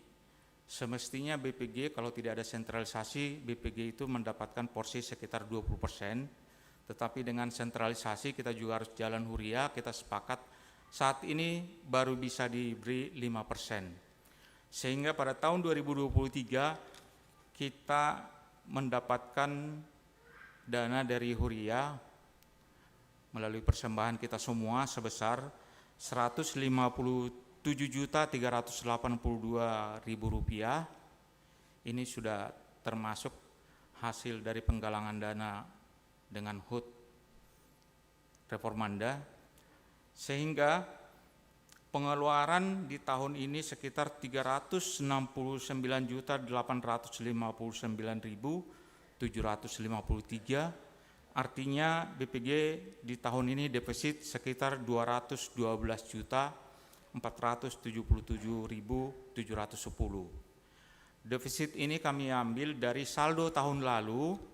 Semestinya BPG kalau tidak ada sentralisasi, BPG itu mendapatkan porsi sekitar 20%. Tetapi dengan sentralisasi kita juga harus jalan Huria, kita sepakat saat ini baru bisa diberi 5%. Sehingga pada tahun 2023 kita mendapatkan dana dari Huria melalui persembahan kita semua sebesar Rp157.382.000. Ini sudah termasuk hasil dari penggalangan dana dengan HUT Reformanda, sehingga pengeluaran di tahun ini sekitar 369.859.753. Artinya BPG di tahun ini defisit sekitar 212.477.710. Defisit ini kami ambil dari saldo tahun lalu.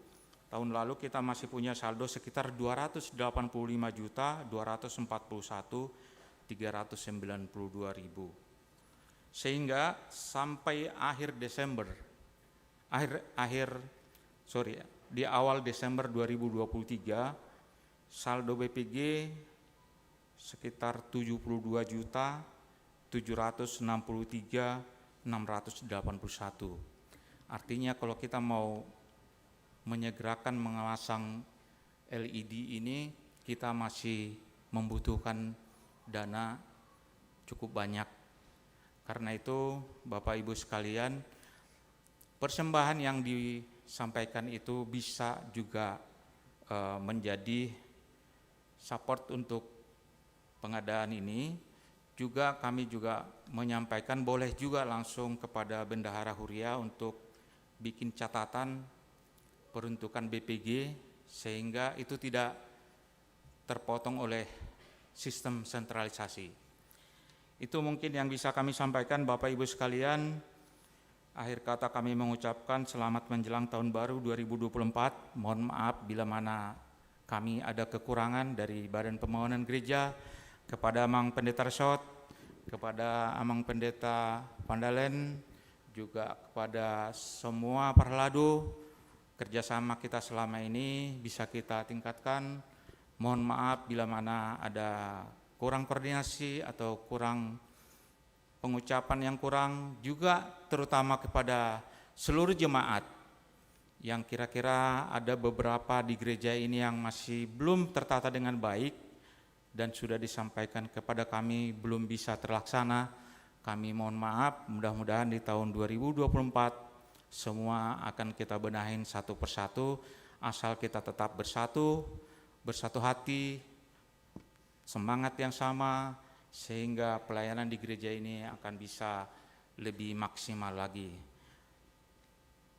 Tahun lalu kita masih punya saldo sekitar 285.241.392.000. Sehingga sampai di awal Desember 2023 saldo BPG sekitar 72.763.681. Artinya kalau kita mau menyegerakan mengasang LED ini, kita masih membutuhkan dana cukup banyak. Karena itu Bapak Ibu sekalian, persembahan yang disampaikan itu bisa juga menjadi support untuk pengadaan ini. Juga kami juga menyampaikan boleh juga langsung kepada Bendahara Huria untuk bikin catatan peruntukan BPG sehingga itu tidak terpotong oleh sistem sentralisasi. Itu mungkin yang bisa kami sampaikan Bapak Ibu sekalian. Akhir kata kami mengucapkan selamat menjelang tahun baru 2024. Mohon maaf bila mana kami ada kekurangan dari Badan Pembangunan Gereja, kepada Amang Pendeta Resort, kepada Amang Pendeta Pandalen, juga kepada semua Prahalado. Kerjasama kita selama ini bisa kita tingkatkan. Mohon maaf bila mana ada kurang koordinasi atau kurang pengucapan yang kurang, juga terutama kepada seluruh jemaat yang kira-kira ada beberapa di gereja ini yang masih belum tertata dengan baik dan sudah disampaikan kepada kami belum bisa terlaksana. Kami mohon maaf, mudah-mudahan di tahun 2024 semua akan kita benahin satu persatu, asal kita tetap bersatu hati, semangat yang sama, sehingga pelayanan di gereja ini akan bisa lebih maksimal lagi.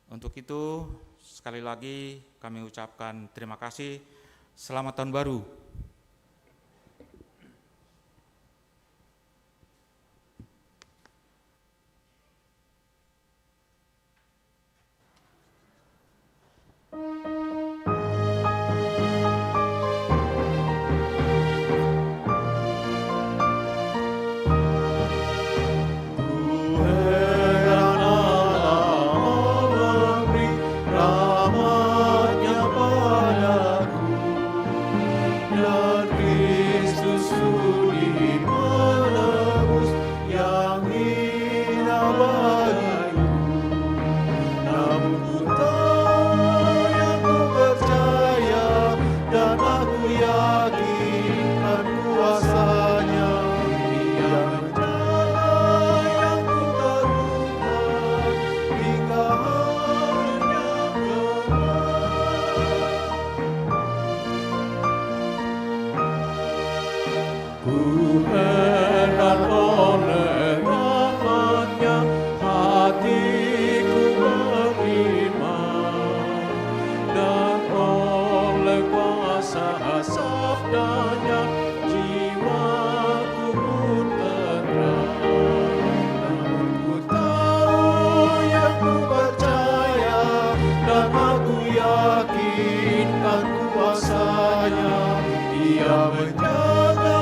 Untuk itu, sekali lagi kami ucapkan terima kasih. Selamat tahun baru. Rahmat-Nya padaku sabdanya, jiwaku pun tenang. Namun ku tahu yang ku percaya, dan aku yakinkan kuasanya. Dia menjaga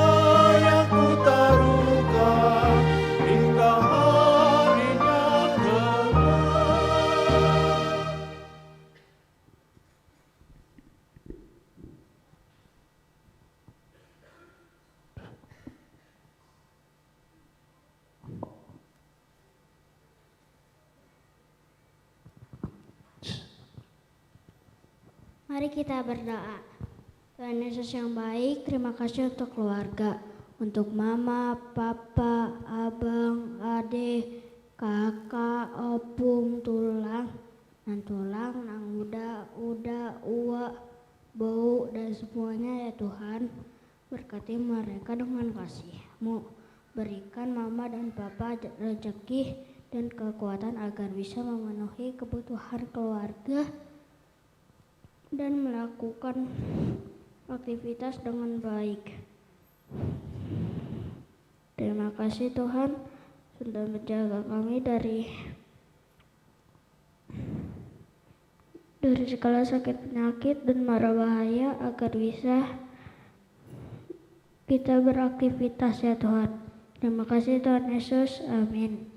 yang ku taruhkan hingga harinya kelak. Mari kita berdoa. Tuhan Yesus yang baik, terima kasih untuk keluarga, untuk mama, papa, abang, adik, kakak, opung, tulang, nang uda, uwa, bau, dan semuanya ya Tuhan. Berkati mereka dengan kasih-Mu. Berikan mama dan papa rezeki dan kekuatan agar bisa memenuhi kebutuhan keluarga dan melakukan aktivitas dengan baik. Terima kasih Tuhan sudah menjaga kami dari segala sakit penyakit dan mara bahaya agar bisa kita beraktivitas ya Tuhan. Terima kasih Tuhan Yesus, amin.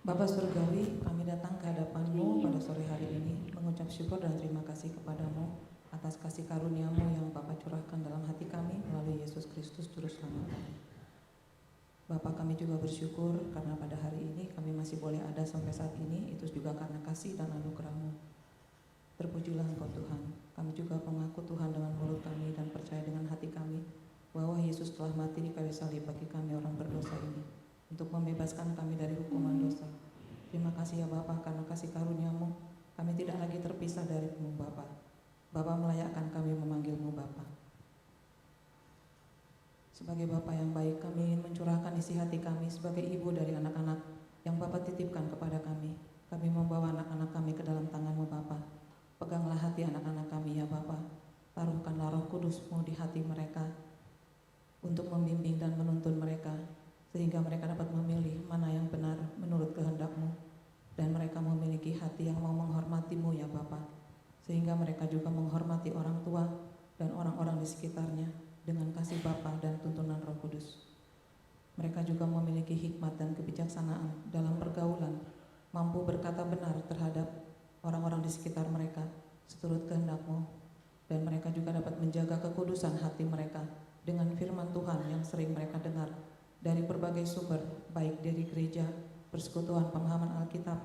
Bapa Surgawi, kami datang ke hadapan-Mu pada sore hari ini mengucap syukur dan terima kasih kepada-Mu atas kasih karunia-Mu yang Bapa curahkan dalam hati kami melalui Yesus Kristus Juru Selamat kami. Bapa, kami juga bersyukur karena pada hari ini kami masih boleh ada sampai saat ini, itu juga karena kasih dan anugerah-Mu. Terpujilah Engkau Tuhan. Kami juga mengaku Tuhan dengan mulut kami dan percaya dengan hati kami bahwa Yesus telah mati di kayu salib bagi kami orang berdosa ini untuk membebaskan kami dari hukuman dosa. Terima kasih ya Bapa, karena kasih karunia-Mu kami tidak lagi terpisah dari-Mu Bapa. Bapa melayakkan kami memanggil-Mu Bapa. Sebagai Bapa yang baik, kami ingin mencurahkan isi hati kami sebagai ibu dari anak-anak yang Bapa titipkan kepada kami. Kami membawa anak-anak kami ke dalam tangan-Mu Bapa. Peganglah hati anak-anak kami ya Bapa. Taruhkanlah Roh Kudus-Mu di hati mereka untuk membimbing dan menuntun mereka, sehingga mereka dapat memilih mana yang benar menurut kehendak-Mu, dan mereka memiliki hati yang mau menghormati-Mu ya Bapa, sehingga mereka juga menghormati orang tua dan orang-orang di sekitarnya dengan kasih Bapa dan tuntunan Roh Kudus. Mereka juga memiliki hikmat dan kebijaksanaan dalam pergaulan, mampu berkata benar terhadap orang-orang di sekitar mereka seturut kehendak-Mu, dan mereka juga dapat menjaga kekudusan hati mereka dengan firman Tuhan yang sering mereka dengar dari berbagai sumber, baik dari gereja, persekutuan pemahaman Alkitab,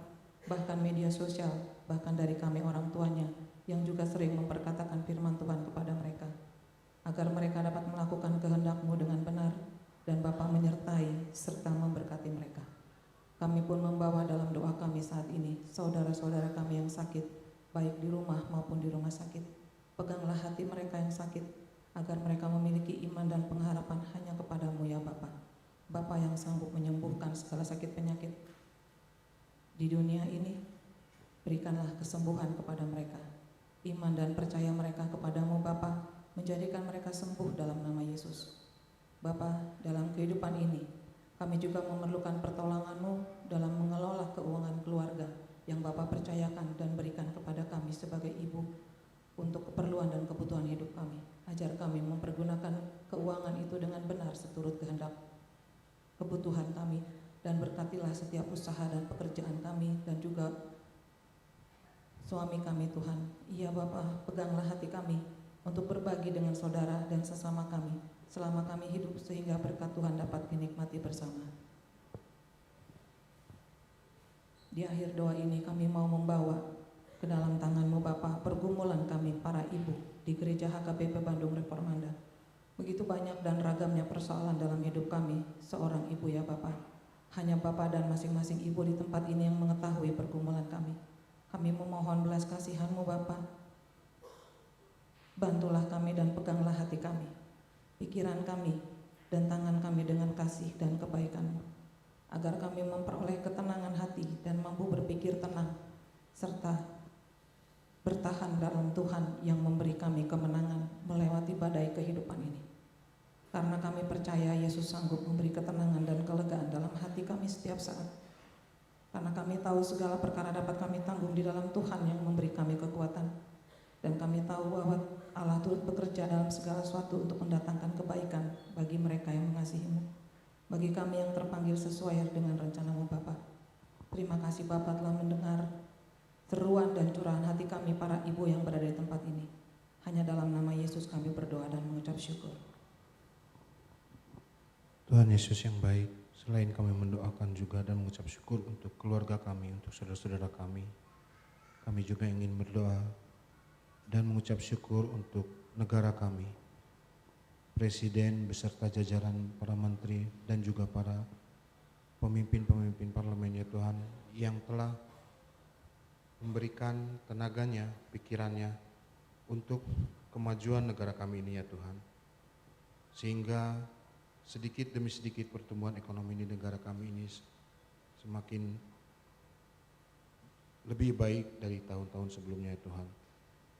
bahkan media sosial, bahkan dari kami orang tuanya yang juga sering memperkatakan firman Tuhan kepada mereka, agar mereka dapat melakukan kehendak-Mu dengan benar, dan Bapa menyertai serta memberkati mereka. Kami pun membawa dalam doa kami saat ini saudara-saudara kami yang sakit, baik di rumah maupun di rumah sakit. Peganglah hati mereka yang sakit, agar mereka memiliki iman dan pengharapan hanya kepada-Mu ya Bapa. Bapa yang sanggup menyembuhkan segala sakit penyakit di dunia ini, berikanlah kesembuhan kepada mereka. Iman dan percaya mereka kepada-Mu Bapa, menjadikan mereka sembuh dalam nama Yesus. Bapa, dalam kehidupan ini, kami juga memerlukan pertolongan-Mu dalam mengelola keuangan keluarga yang Bapa percayakan dan berikan kepada kami sebagai ibu untuk keperluan dan kebutuhan hidup kami. Ajar kami mempergunakan keuangan itu dengan benar seturut kehendak kebutuhan kami, dan berkatilah setiap usaha dan pekerjaan kami dan juga suami kami Tuhan. Iya Bapa, peganglah hati kami untuk berbagi dengan saudara dan sesama kami selama kami hidup, sehingga berkat Tuhan dapat dinikmati bersama. Di akhir doa ini kami mau membawa ke dalam tangan-Mu Bapa pergumulan kami para ibu di Gereja HKBP Bandung Reformanda. Begitu banyak dan ragamnya persoalan dalam hidup kami seorang ibu ya Bapa. Hanya Bapa dan masing-masing ibu di tempat ini yang mengetahui pergumulan kami. Kami memohon belas kasihan-Mu Bapa. Bantulah kami dan peganglah hati kami, pikiran kami dan tangan kami dengan kasih dan kebaikan-Mu, agar kami memperoleh ketenangan hati dan mampu berpikir tenang, serta bertahan dalam Tuhan yang memberi kami kemenangan melewati badai kehidupan ini. Karena kami percaya Yesus sanggup memberi ketenangan dan kelegaan dalam hati kami setiap saat. Karena kami tahu segala perkara dapat kami tanggung di dalam Tuhan yang memberi kami kekuatan. Dan kami tahu bahwa Allah turut bekerja dalam segala sesuatu untuk mendatangkan kebaikan bagi mereka yang mengasihi-Mu, bagi kami yang terpanggil sesuai dengan rencana-Mu Bapa. Terima kasih Bapa telah mendengar seruan dan curahan hati kami para ibu yang berada di tempat ini. Hanya dalam nama Yesus kami berdoa dan mengucap syukur. Tuhan Yesus yang baik, selain kami mendoakan juga dan mengucap syukur untuk keluarga kami, untuk saudara-saudara kami juga ingin berdoa dan mengucap syukur untuk negara kami, Presiden beserta jajaran para menteri dan juga para pemimpin-pemimpin parlemen ya Tuhan, yang telah memberikan tenaganya, pikirannya untuk kemajuan negara kami ini ya Tuhan. Sehingga sedikit demi sedikit pertumbuhan ekonomi di negara kami ini semakin lebih baik dari tahun-tahun sebelumnya ya Tuhan.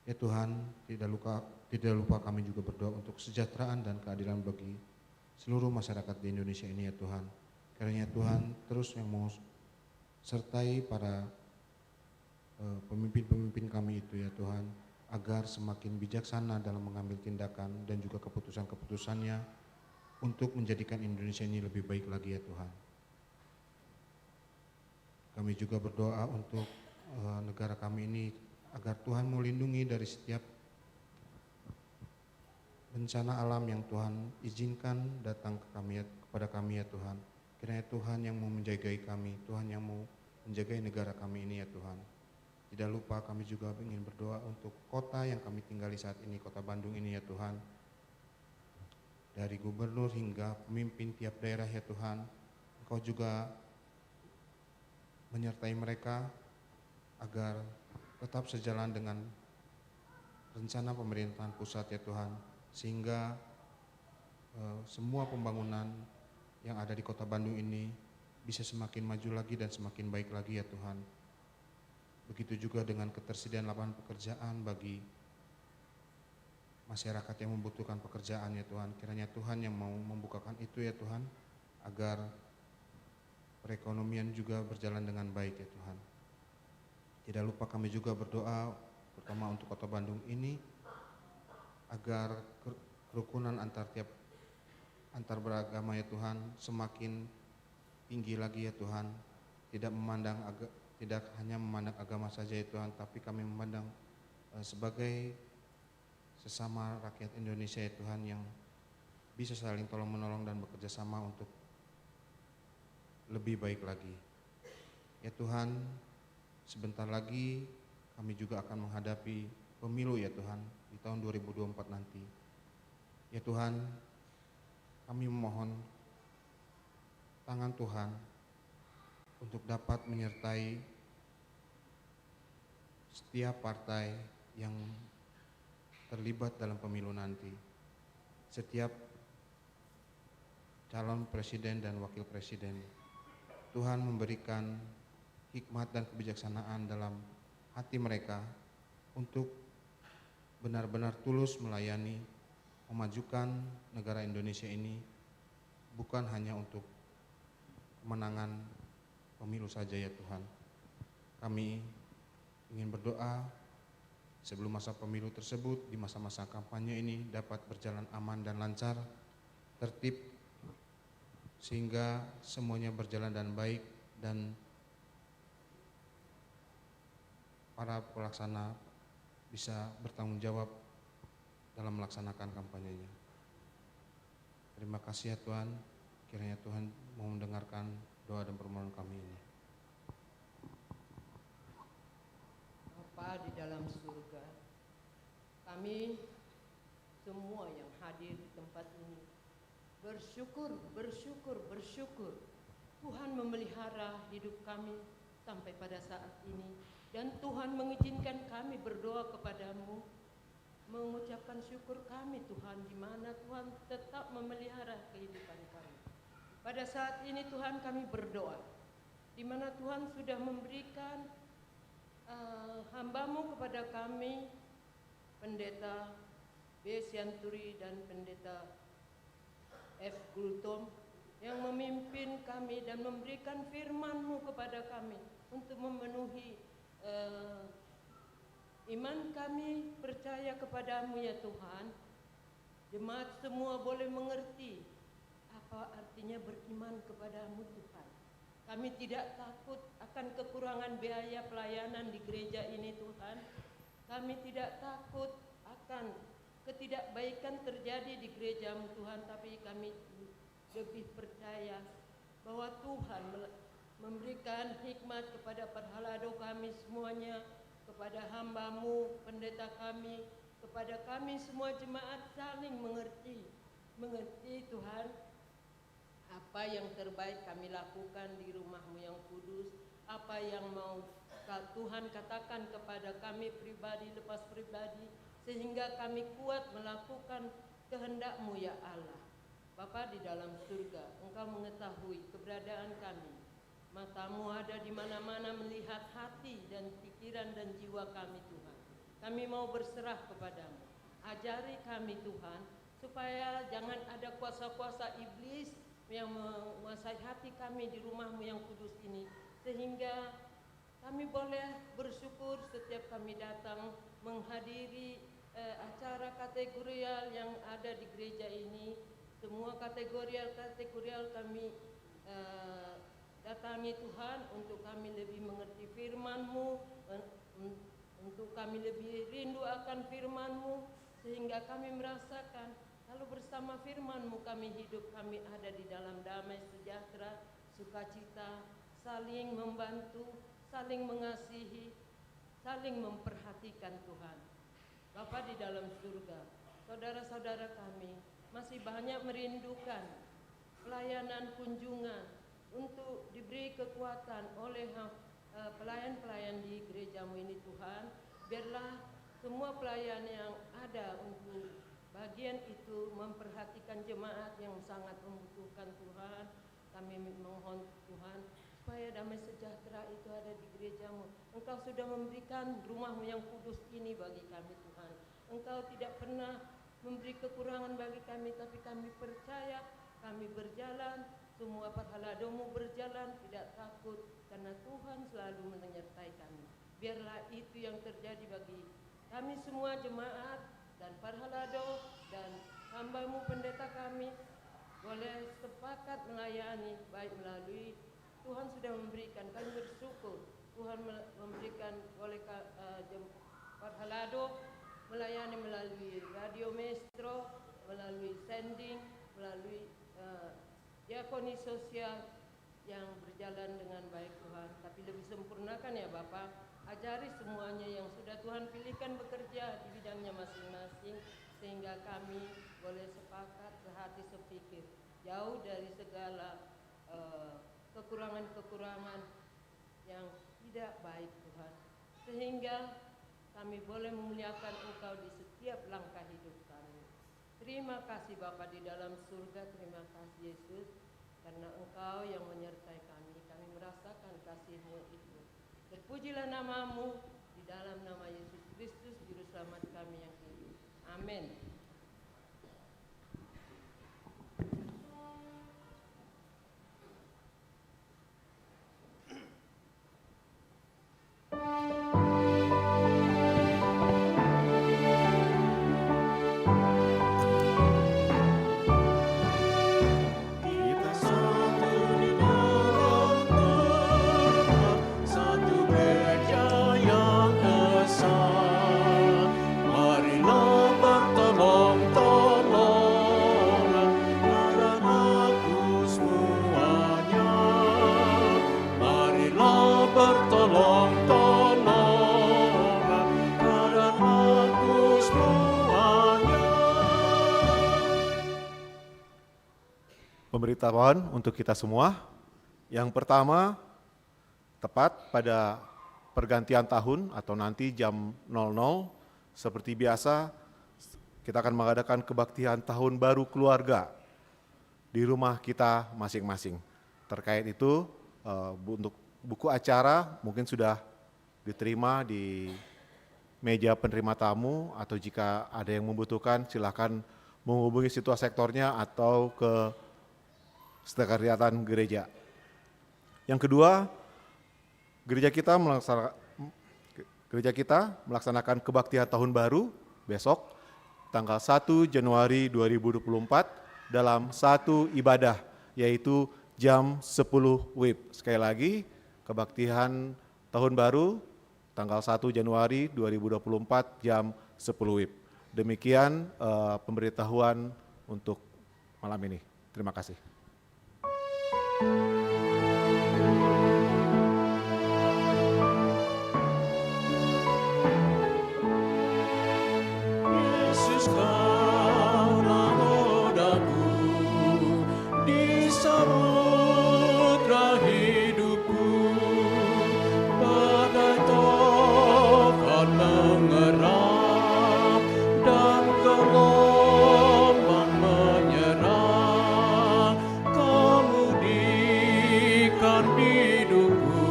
Ya Tuhan, tidak lupa kami juga berdoa untuk kesejahteraan dan keadilan bagi seluruh masyarakat di Indonesia ini ya Tuhan. Kiranya Tuhan terus yang mau sertai para pemimpin-pemimpin kami itu ya Tuhan, agar semakin bijaksana dalam mengambil tindakan dan juga keputusan-keputusannya untuk menjadikan Indonesia ini lebih baik lagi ya Tuhan. Kami juga berdoa untuk negara kami ini agar Tuhan melindungi dari setiap bencana alam yang Tuhan izinkan datang kepada kami ya Tuhan. Kiranya Tuhan yang mau menjagai kami, Tuhan yang mau menjagai negara kami ini ya Tuhan. Tidak lupa kami juga ingin berdoa untuk kota yang kami tinggali saat ini, kota Bandung ini ya Tuhan. Dari gubernur hingga pemimpin tiap daerah ya Tuhan, Engkau juga menyertai mereka agar tetap sejalan dengan rencana pemerintahan pusat ya Tuhan, sehingga semua pembangunan yang ada di kota Bandung ini bisa semakin maju lagi dan semakin baik lagi ya Tuhan. Begitu juga dengan ketersediaan lapangan pekerjaan bagi masyarakat yang membutuhkan pekerjaan ya Tuhan. Kiranya Tuhan yang mau membukakan itu ya Tuhan, agar perekonomian juga berjalan dengan baik ya Tuhan. Tidak lupa kami juga berdoa terutama untuk kota Bandung ini, agar kerukunan antar beragama ya Tuhan semakin tinggi lagi ya Tuhan. Tidak hanya memandang agama saja ya Tuhan, tapi kami memandang sebagai sesama rakyat Indonesia ya Tuhan, yang bisa saling tolong menolong dan bekerja sama untuk lebih baik lagi. Ya Tuhan, sebentar lagi kami juga akan menghadapi pemilu ya Tuhan di tahun 2024 nanti. Ya Tuhan, kami memohon tangan Tuhan untuk dapat menyertai setiap partai yang terlibat dalam pemilu nanti. Setiap calon presiden dan wakil presiden, Tuhan memberikan hikmat dan kebijaksanaan dalam hati mereka untuk benar-benar tulus melayani, memajukan negara Indonesia ini, bukan hanya untuk kemenangan pemilu saja ya Tuhan. Kami ingin berdoa sebelum masa pemilu tersebut, di masa-masa kampanye ini dapat berjalan aman dan lancar, tertib, sehingga semuanya berjalan dan baik, dan para pelaksana bisa bertanggung jawab dalam melaksanakan kampanyenya. Terima kasih ya Tuhan, kiranya Tuhan mau mendengarkan doa dan permohonan kami ini. Bapa di dalam surga, kami semua yang hadir di tempat ini bersyukur Tuhan memelihara hidup kami sampai pada saat ini, dan Tuhan mengizinkan kami berdoa kepadamu, mengucapkan syukur kami Tuhan, di mana Tuhan tetap memelihara kehidupan kami. Pada saat ini Tuhan kami berdoa, di mana Tuhan sudah memberikan hamba-Mu kepada kami, Pendeta B. Sianturi dan Pendeta F. Gultom, yang memimpin kami dan memberikan firman-Mu kepada kami untuk memenuhi iman kami percaya kepadamu ya Tuhan. Jemaat semua boleh mengerti apa artinya beriman kepadamu Tuhan. Kami tidak takut akan kekurangan biaya pelayanan di gereja ini Tuhan. Kami tidak takut akan ketidakbaikan terjadi di gereja-Mu Tuhan, tapi kami lebih percaya bahwa Tuhan memberikan hikmat kepada perhalado kami semuanya, kepada hamba-Mu, pendeta kami, kepada kami semua jemaat saling mengerti Tuhan, apa yang terbaik kami lakukan di rumah-Mu yang kudus, apa yang mau Tuhan katakan kepada kami pribadi lepas pribadi, sehingga kami kuat melakukan kehendak-Mu ya Allah. Bapa di dalam surga, Engkau mengetahui keberadaan kami. Mata-Mu ada di mana-mana melihat hati dan pikiran dan jiwa kami Tuhan. Kami mau berserah kepadamu. Ajari kami Tuhan, supaya jangan ada kuasa-kuasa iblis yang menguasai hati kami di rumah-Mu yang kudus ini. Sehingga kami boleh bersyukur setiap kami datang menghadiri acara kategorial yang ada di gereja ini. Semua kategorial kami datangi Tuhan untuk kami lebih mengerti firman-Mu, untuk kami lebih rindu akan firman-Mu, sehingga kami merasakan kalau bersama firman-Mu kami hidup, kami ada di dalam damai sejahtera, sukacita, saling membantu, saling mengasihi, saling memperhatikan Tuhan. Bapa di dalam surga, saudara-saudara kami masih banyak merindukan pelayanan kunjungan untuk diberi kekuatan oleh pelayan-pelayan di gereja-Mu ini Tuhan. Biarlah semua pelayan yang ada untuk bagian itu memperhatikan jemaat yang sangat membutuhkan Tuhan. Kami mohon Tuhan supaya damai sejahtera itu ada di gereja-Mu. Engkau sudah memberikan rumah-Mu yang kudus ini bagi kami Tuhan. Engkau tidak pernah memberi kekurangan bagi kami, tapi kami percaya, kami berjalan, semua perhalado-Mu berjalan, tidak takut, karena Tuhan selalu menyertai kami. Biarlah itu yang terjadi bagi kami semua jemaat dan perhalado dan hamba-Mu pendeta kami, boleh sepakat melayani, baik melalui Tuhan sudah memberikan, kami bersyukur Tuhan memberikan oleh perhalado melayani melalui Radio Maestro, melalui sending, melalui diakoni sosial yang berjalan dengan baik Tuhan. Tapi lebih sempurnakan ya Bapak, ajari semuanya yang sudah Tuhan pilihkan bekerja di bidangnya masing-masing, sehingga kami boleh sepakat sehati sepikir, jauh dari segala kekurangan-kekurangan yang tidak baik Tuhan, sehingga kami boleh memuliakan Engkau di setiap langkah hidup kami. Terima kasih Bapa di dalam surga, terima kasih Yesus, karena Engkau yang menyertai kami, kami merasakan kasih-Mu itu. Terpujilah nama-Mu di dalam nama Yesus Kristus, Juru Selamat kami yang hidup. Amin. Pemberitahuan untuk kita semua. Yang pertama, tepat pada pergantian tahun atau nanti jam 00, seperti biasa, kita akan mengadakan kebaktian tahun baru keluarga di rumah kita masing-masing. Terkait itu, untuk buku acara mungkin sudah diterima di meja penerima tamu, atau jika ada yang membutuhkan silakan menghubungi Situa Sektornya atau ke Sekretariatan Gereja. Yang kedua, gereja kita melaksanakan kebaktian tahun baru besok tanggal 1 Januari 2024 dalam satu ibadah, yaitu jam 10 WIB. Sekali lagi, kebaktian tahun baru tanggal 1 Januari 2024 jam 10 WIB. Demikian pemberitahuan untuk malam ini. Terima kasih. Yesus, Kau nahkodaku di samudra hidupku, badai topan mengerang dan gelombang menyerang, kemudikan hidupku.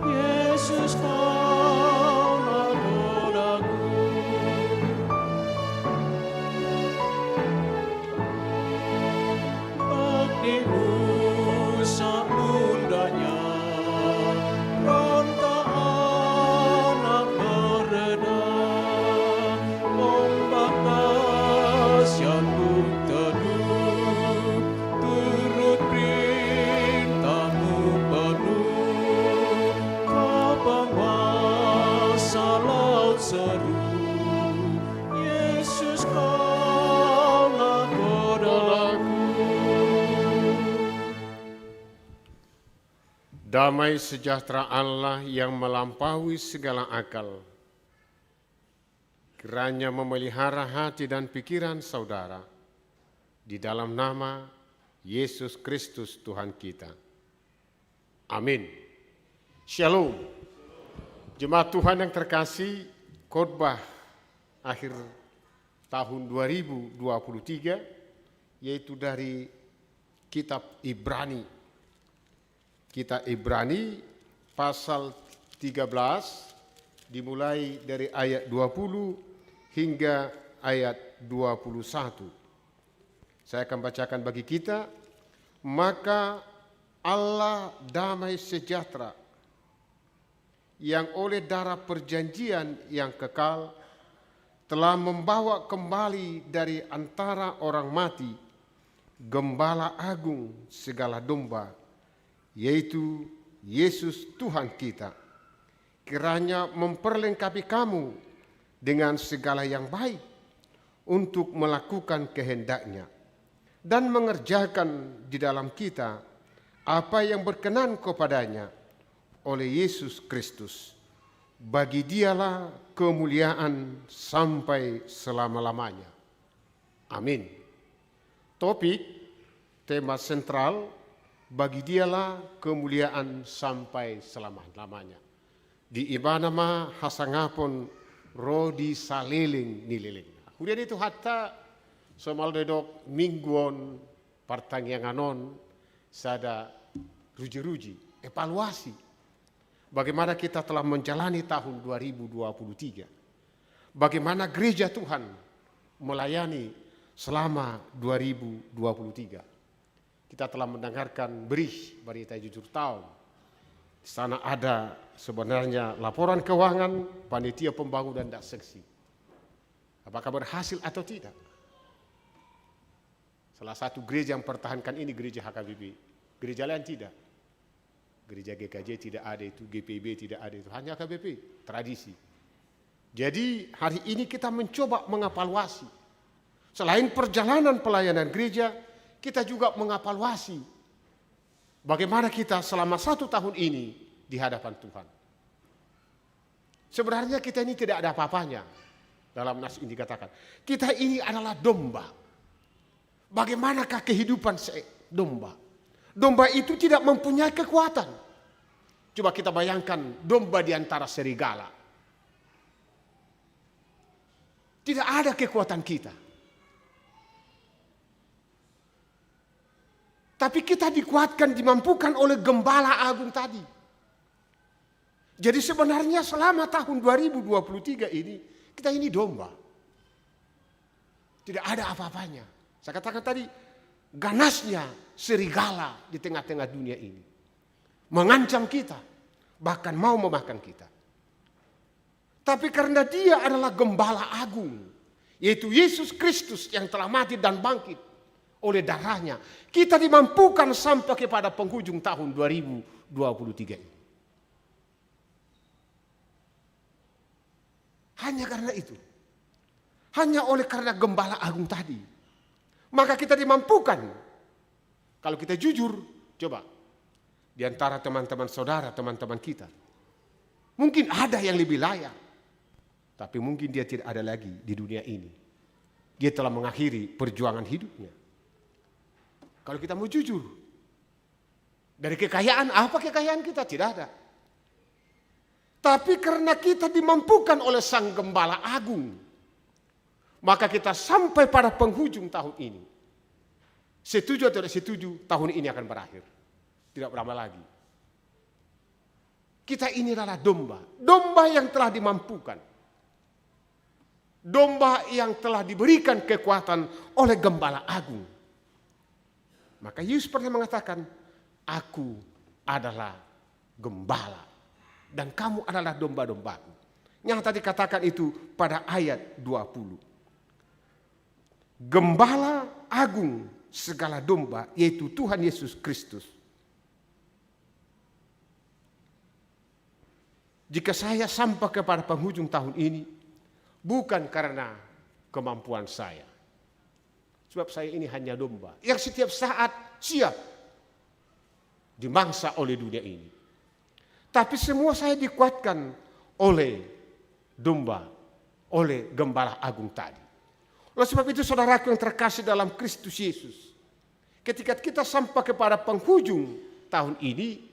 Yesus, Kau nahkodaku. Bakti-Mu samudanya, ronta anak mereda, ombak dahsyat pun teduh, turut perintah-Mu penuh, Kau penguasa laut seru. Yesus, Kau nahkodaku. Damai sejahtera Allah yang melampaui segala akal, kiranya memelihara hati dan pikiran saudara di dalam nama Yesus Kristus Tuhan kita. Amin. Shalom. Jemaat Tuhan yang terkasih, khotbah akhir tahun 2023 yaitu dari kitab Ibrani. Kitab Ibrani pasal 13 dimulai dari ayat 20 hingga ayat 21. Saya akan bacakan bagi kita. Maka Allah damai sejahtera yang oleh darah perjanjian yang kekal telah membawa kembali dari antara orang mati Gembala Agung segala domba, yaitu Yesus Tuhan kita, kiranya memperlengkapi kamu dengan segala yang baik untuk melakukan kehendak-Nya dan mengerjakan di dalam kita apa yang berkenan kepadanya oleh Yesus Kristus. Bagi Dialah kemuliaan sampai selama-lamanya. Amin. Topik, tema sentral, bagi Dialah kemuliaan sampai selama-lamanya. Di ibanama hasangapon rodi saliling nililing. Kemudian itu hatta somal dedok mingguon pertangyanganon sada ruji-ruji, evaluasi. Bagaimana kita telah menjalani tahun 2023. Bagaimana gereja Tuhan melayani selama 2023. Kita telah mendengarkan berih berita jujur tahun. Di sana ada sebenarnya laporan keuangan panitia pembangunan dan seksi. Apakah berhasil atau tidak? Salah satu gereja yang pertahankan ini gereja HKBP. Gereja lain tidak. Gereja GKJ tidak ada itu, GPB tidak ada itu, hanya HKBP, tradisi. Jadi hari ini kita mencoba mengevaluasi. Selain perjalanan pelayanan gereja, kita juga mengevaluasi bagaimana kita selama 1 tahun ini di hadapan Tuhan. Sebenarnya kita ini tidak ada apa-apanya. Dalam nas ini dikatakan, kita ini adalah domba. Bagaimanakah kehidupan domba? Domba itu tidak mempunyai kekuatan. Coba kita bayangkan domba di antara serigala. Tidak ada kekuatan kita. Tapi kita dikuatkan, dimampukan oleh Gembala Agung tadi. Jadi sebenarnya selama tahun 2023 ini, kita ini domba. Tidak ada apa-apanya. Saya katakan tadi, ganasnya serigala di tengah-tengah dunia ini. Mengancam kita, bahkan mau memakan kita. Tapi karena dia adalah gembala agung, yaitu Yesus Kristus yang telah mati dan bangkit oleh darahnya, kita dimampukan sampai kepada penghujung tahun 2023 ini. Hanya karena itu. Hanya oleh karena gembala agung tadi. Maka kita dimampukan. Kalau kita jujur, coba. Di antara teman-teman saudara, teman-teman kita. Mungkin ada yang lebih layak. Tapi mungkin dia tidak ada lagi di dunia ini. Dia telah mengakhiri perjuangan hidupnya. Kalau kita mau jujur. Dari kekayaan, apa kekayaan kita? Tidak ada. Tapi karena kita dimampukan oleh Sang Gembala Agung, maka kita sampai pada penghujung tahun ini. Setuju atau tidak setuju, tahun ini akan berakhir. Tidak lama lagi. Kita ini adalah domba. Domba yang telah dimampukan. Domba yang telah diberikan kekuatan oleh Gembala Agung. Maka Yesus pernah mengatakan, aku adalah gembala. Dan kamu adalah domba-dombaku. Yang tadi katakan itu pada ayat 20. Gembala agung segala domba, yaitu Tuhan Yesus Kristus. Jika saya sampai kepada penghujung tahun ini, bukan karena kemampuan saya. Sebab saya ini hanya domba yang setiap saat siap dimangsa oleh dunia ini. Tapi semua saya dikuatkan oleh domba, oleh Gembala Agung tadi. Oleh sebab itu saudaraku yang terkasih dalam Kristus Yesus, ketika kita sampai kepada penghujung tahun ini,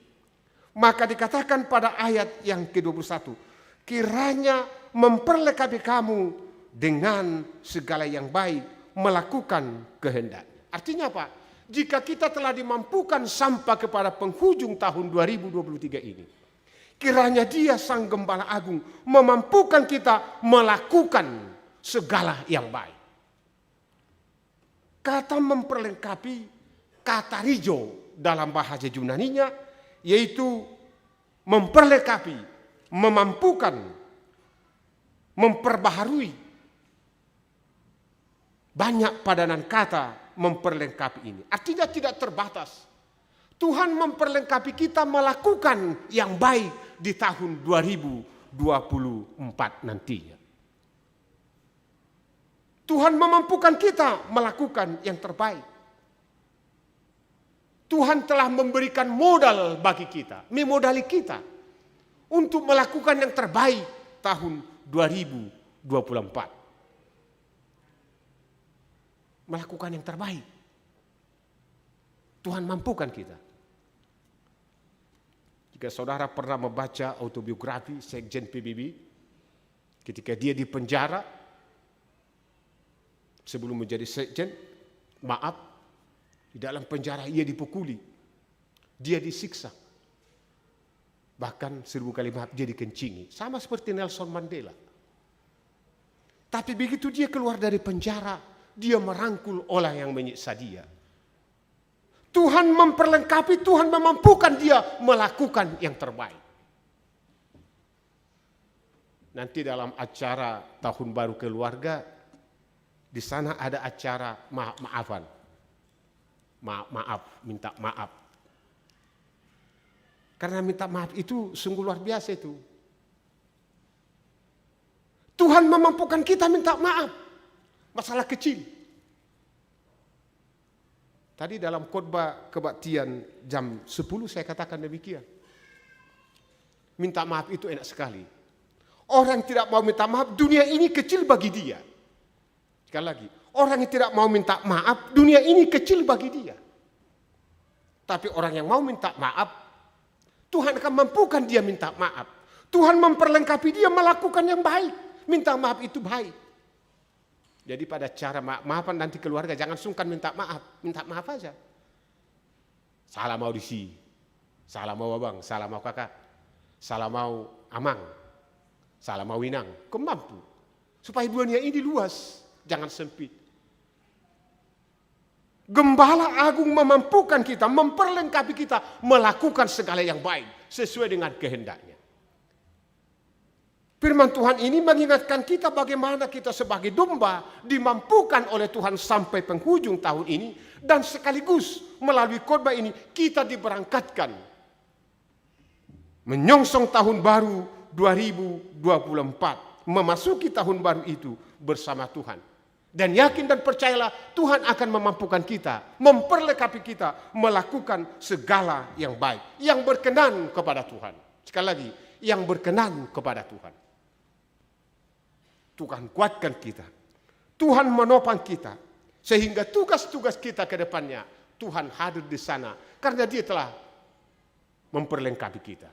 maka dikatakan pada ayat yang ke-21, kiranya memperlengkapi kamu dengan segala yang baik, melakukan kehendak. Artinya apa? Jika kita telah dimampukan sampai kepada penghujung tahun 2023 ini, kiranya dia Sang Gembala Agung memampukan kita melakukan segala yang baik. Kata memperlengkapi, kata rijo dalam bahasa Yunaninya, yaitu memperlengkapi, memampukan, memperbaharui. Banyak padanan kata memperlengkapi ini. Artinya tidak terbatas. Tuhan memperlengkapi kita melakukan yang baik di tahun 2024 nantinya. Tuhan memampukan kita melakukan yang terbaik. Tuhan telah memberikan modal bagi kita, memodali kita untuk melakukan yang terbaik tahun 2024. Melakukan yang terbaik. Tuhan mampukan kita. Jika saudara pernah membaca autobiografi Sekjen PBB, ketika dia di penjara, sebelum menjadi sekjen, di dalam penjara ia dipukuli, dia disiksa. Bahkan 1000 kali maaf dia dikencingi. Sama seperti Nelson Mandela. Tapi begitu dia keluar dari penjara, dia merangkul orang yang menyiksa dia. Tuhan memperlengkapi, Tuhan memampukan dia melakukan yang terbaik. Nanti dalam acara Tahun Baru Keluarga, di sana ada acara maaf-maafan. Minta maaf. Karena minta maaf itu sungguh luar biasa itu. Tuhan memampukan kita minta maaf. Masalah kecil. Tadi dalam khotbah kebaktian jam 10 saya katakan demikian. Minta maaf itu enak sekali. Orang yang tidak mau minta maaf, dunia ini kecil bagi dia. Sekali lagi, orang yang tidak mau minta maaf, dunia ini kecil bagi dia. Tapi orang yang mau minta maaf, Tuhan akan mampukan dia minta maaf. Tuhan memperlengkapi dia melakukan yang baik. Minta maaf itu baik. Jadi pada cara maafan nanti keluarga jangan sungkan minta maaf aja. Salah mau disi, salah mau abang, salah mau kakak, salah mau Amang, salah mau Winang, kau mampu. Supaya dunia ini luas, jangan sempit. Gembala agung memampukan kita, memperlengkapi kita, melakukan segala yang baik, sesuai dengan kehendaknya. Firman Tuhan ini mengingatkan kita bagaimana kita sebagai domba dimampukan oleh Tuhan sampai penghujung tahun ini, dan sekaligus melalui khotbah ini kita diberangkatkan menyongsong tahun baru 2024, memasuki tahun baru itu bersama Tuhan. Dan yakin dan percayalah Tuhan akan memampukan kita, memperlengkapi kita melakukan segala yang baik, yang berkenan kepada Tuhan. Sekali lagi, yang berkenan kepada Tuhan. Tuhan kuatkan kita, Tuhan menopang kita, sehingga tugas-tugas kita ke depannya Tuhan hadir di sana, karena Dia telah memperlengkapi kita.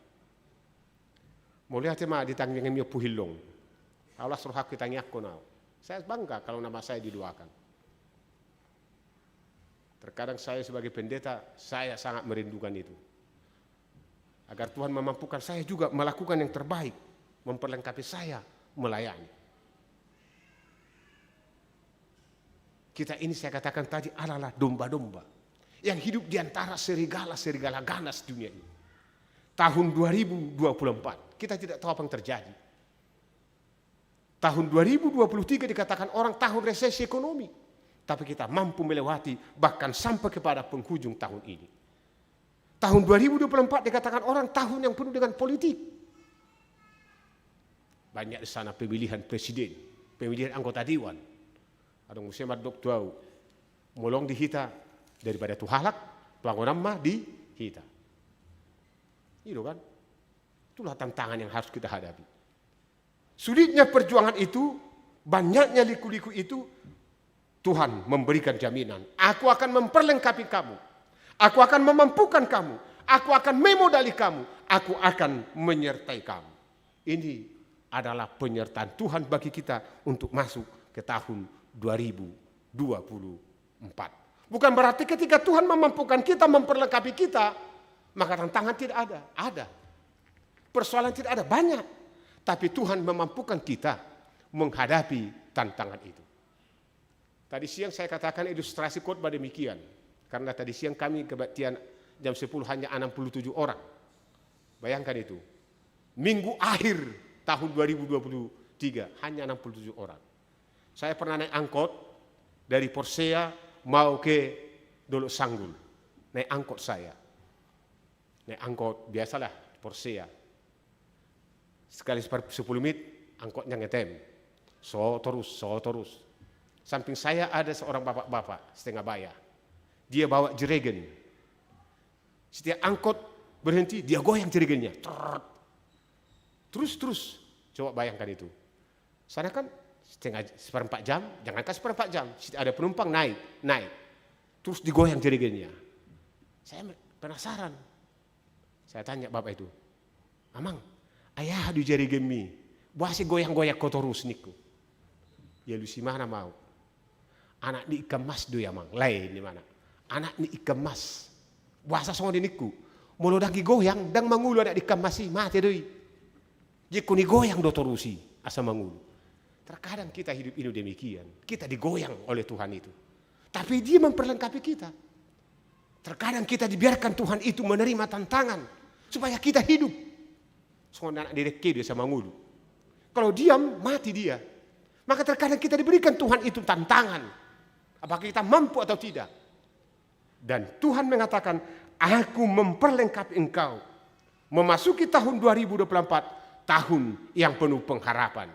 Mau lihat ma di tangan yang puhilong, Allah suruh aku tanya aku now. Saya bangga kalau nama saya didoakan. Terkadang saya sebagai pendeta, saya sangat merindukan itu. Agar Tuhan memampukan saya juga melakukan yang terbaik, memperlengkapi saya melayani. Kita ini saya katakan tadi adalah domba-domba yang hidup di antara serigala-serigala ganas dunia ini. Tahun 2024, kita tidak tahu apa yang terjadi. Tahun 2023 dikatakan orang tahun resesi ekonomi. Tapi kita mampu melewati bahkan sampai kepada penghujung tahun ini. Tahun 2024 dikatakan orang tahun yang penuh dengan politik. Banyak di sana pemilihan presiden, pemilihan anggota dewan. Ada musim doktor molong di hita daripada tu halak, tuangon mah di hita. Itu kan? Itulah tantangan yang harus kita hadapi. Sulitnya perjuangan itu, banyaknya liku-liku itu, Tuhan memberikan jaminan. Aku akan memperlengkapi kamu. Aku akan memampukan kamu. Aku akan memodali kamu. Aku akan menyertai kamu. Ini adalah penyertaan Tuhan bagi kita untuk masuk ke tahun 2024. Bukan berarti ketika Tuhan memampukan kita, memperlengkapi kita, maka tantangan tidak ada. Ada. Persoalan tidak ada, banyak. Tapi Tuhan memampukan kita menghadapi tantangan itu. Tadi siang saya katakan ilustrasi khotbah demikian. Karena tadi siang kami kebaktian jam 10 hanya 67 orang. Bayangkan itu. Minggu akhir tahun 2023 hanya 67 orang. Saya pernah naik angkot dari Porsea mau ke Dolok Sanggul. Naik angkot saya. Naik angkot biasalah Porsea. Sekali 10 menit angkotnya ngetem. So terus. Samping saya ada seorang bapak-bapak setengah baya. Dia bawa jerigen. Setiap angkot berhenti, dia goyang jerigennya. Terus. Coba bayangkan itu. Sana kan seperempat jam, jangankan seperempat jam. Ada penumpang naik. Terus digoyang jerigennya. Saya penasaran. Saya tanya bapak itu, Amang, ayah di jerigen mi, buasi goyang-goyang kotorus niku. Ya lu si mana mau? Anak di ikan mas do ya mang, lain di mana? Anak di ikan mas, buasa songo di niku. Mulu dagi goyang, dang mangulu anak di ikan masi, mati doi. Jiku ni goyang do torusi, asa mangulu. Terkadang kita hidup ini demikian, kita digoyang oleh Tuhan itu. Tapi Dia memperlengkapi kita. Terkadang kita dibiarkan Tuhan itu menerima tantangan supaya kita hidup. Soalnya anak direke dia sama ngulu. Kalau diam, mati dia. Maka terkadang kita diberikan Tuhan itu tantangan. Apakah kita mampu atau tidak. Dan Tuhan mengatakan, aku memperlengkapi engkau. Memasuki tahun 2024, tahun yang penuh pengharapan.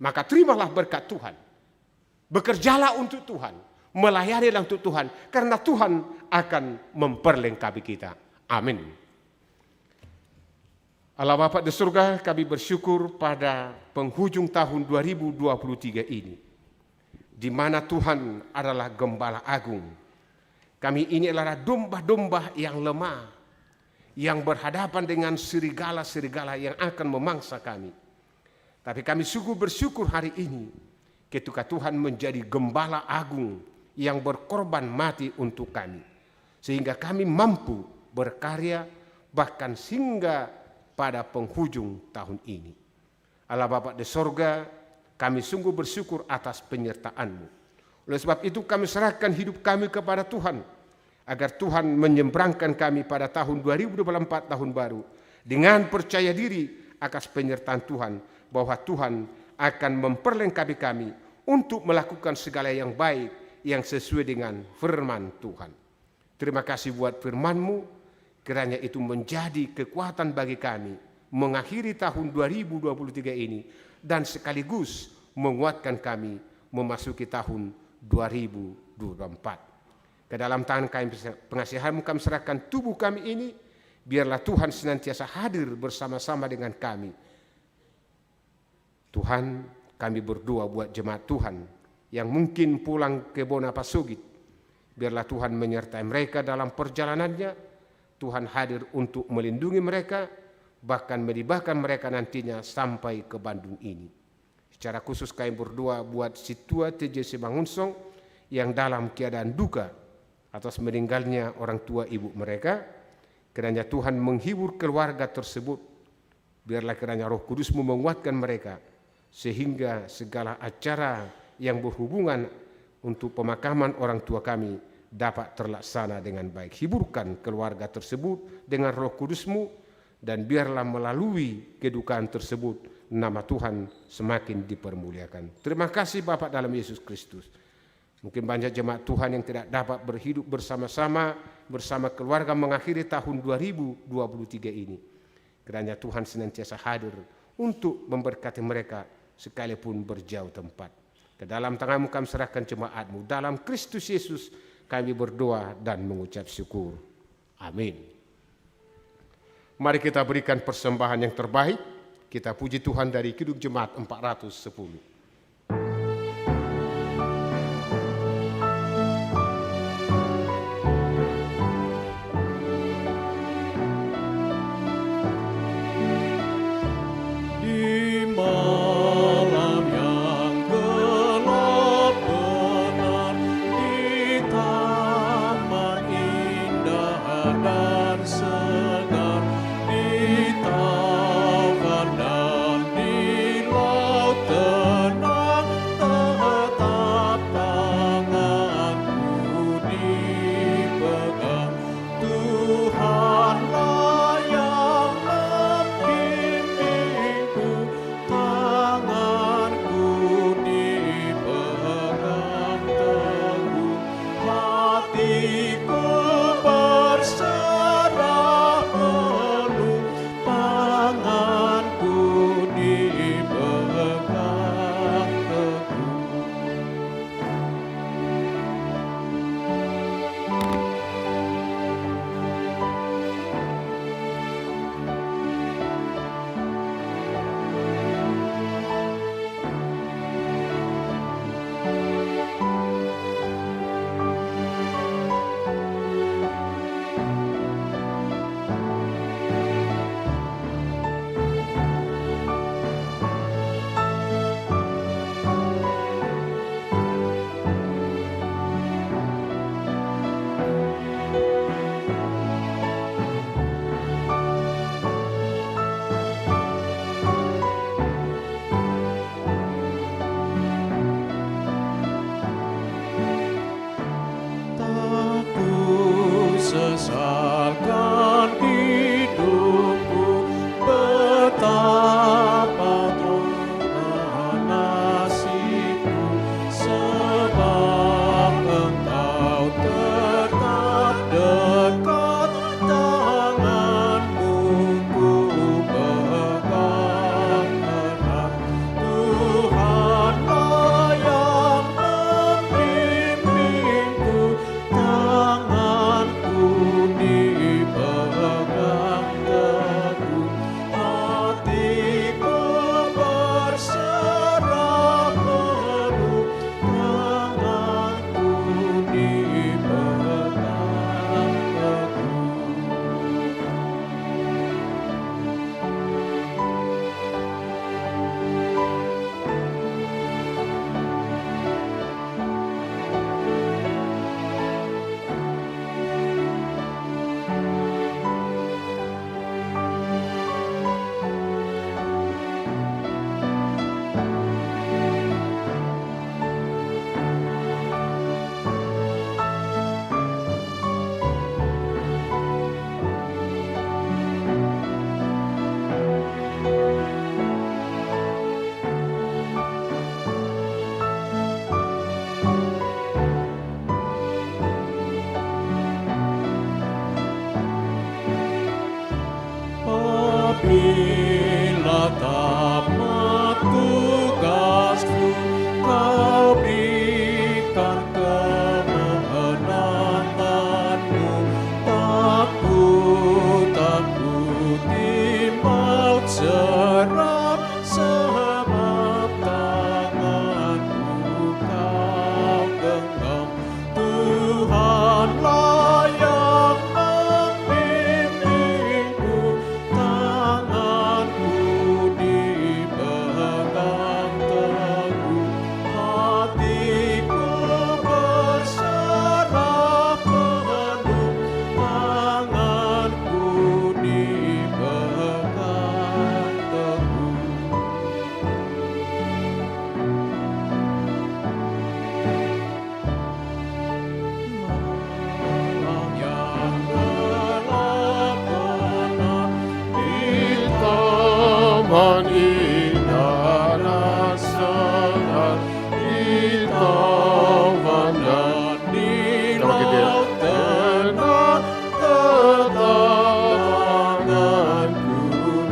Maka terimalah berkat Tuhan. Bekerjalah untuk Tuhan. Melayanilah untuk Tuhan. Karena Tuhan akan memperlengkapi kita. Amin. Allah Bapa di surga, kami bersyukur pada penghujung tahun 2023 ini, di mana Tuhan adalah Gembala Agung. Kami ini adalah domba-domba yang lemah, yang berhadapan dengan serigala-serigala yang akan memangsa kami. Tapi kami sungguh bersyukur hari ini, ketika Tuhan menjadi Gembala Agung yang berkorban mati untuk kami. Sehingga kami mampu berkarya, bahkan hingga pada penghujung tahun ini. Allah Bapa di sorga, kami sungguh bersyukur atas penyertaan-Mu. Oleh sebab itu kami serahkan hidup kami kepada Tuhan, agar Tuhan menyeberangkan kami pada tahun 2024 tahun baru dengan percaya diri atas penyertaan Tuhan, bahwa Tuhan akan memperlengkapi kami untuk melakukan segala yang baik yang sesuai dengan firman Tuhan. Terima kasih buat firman-Mu, kiranya itu menjadi kekuatan bagi kami mengakhiri tahun 2023 ini dan sekaligus menguatkan kami memasuki tahun 2024. Ke dalam tangan kami pengasihan-Mu kami serahkan tubuh kami ini, biarlah Tuhan senantiasa hadir bersama-sama dengan kami. Tuhan, kami berdoa buat jemaat Tuhan yang mungkin pulang ke Bonapasugit, biarlah Tuhan menyertai mereka dalam perjalanannya. Tuhan hadir untuk melindungi mereka, bahkan melibatkan mereka nantinya sampai ke Bandung ini. Secara khusus kami berdoa buat Situa TJ Simangunsong yang dalam keadaan duka atas meninggalnya orang tua ibu mereka. Kiranya Tuhan menghibur keluarga tersebut. Biarlah kiranya Roh Kudus-Mu menguatkan mereka, sehingga segala acara yang berhubungan untuk pemakaman orang tua kami dapat terlaksana dengan baik. Hiburkan keluarga tersebut dengan Roh Kudus-Mu, dan biarlah melalui kedukaan tersebut nama Tuhan semakin dipermuliakan. Terima kasih Bapa dalam Yesus Kristus. Mungkin banyak jemaat Tuhan yang tidak dapat berhidup bersama-sama bersama keluarga mengakhiri tahun 2023 ini. Kiranya Tuhan senantiasa hadir untuk memberkati mereka sekalipun berjauh tempat. Ke dalam tangan-Mu kami serahkan jemaat-Mu. Dalam Kristus Yesus kami berdoa dan mengucap syukur. Amin. Mari kita berikan persembahan yang terbaik. Kita puji Tuhan dari Kidung Jemaat 410. Di laut di taman dan di laut tenang, tetap tanganku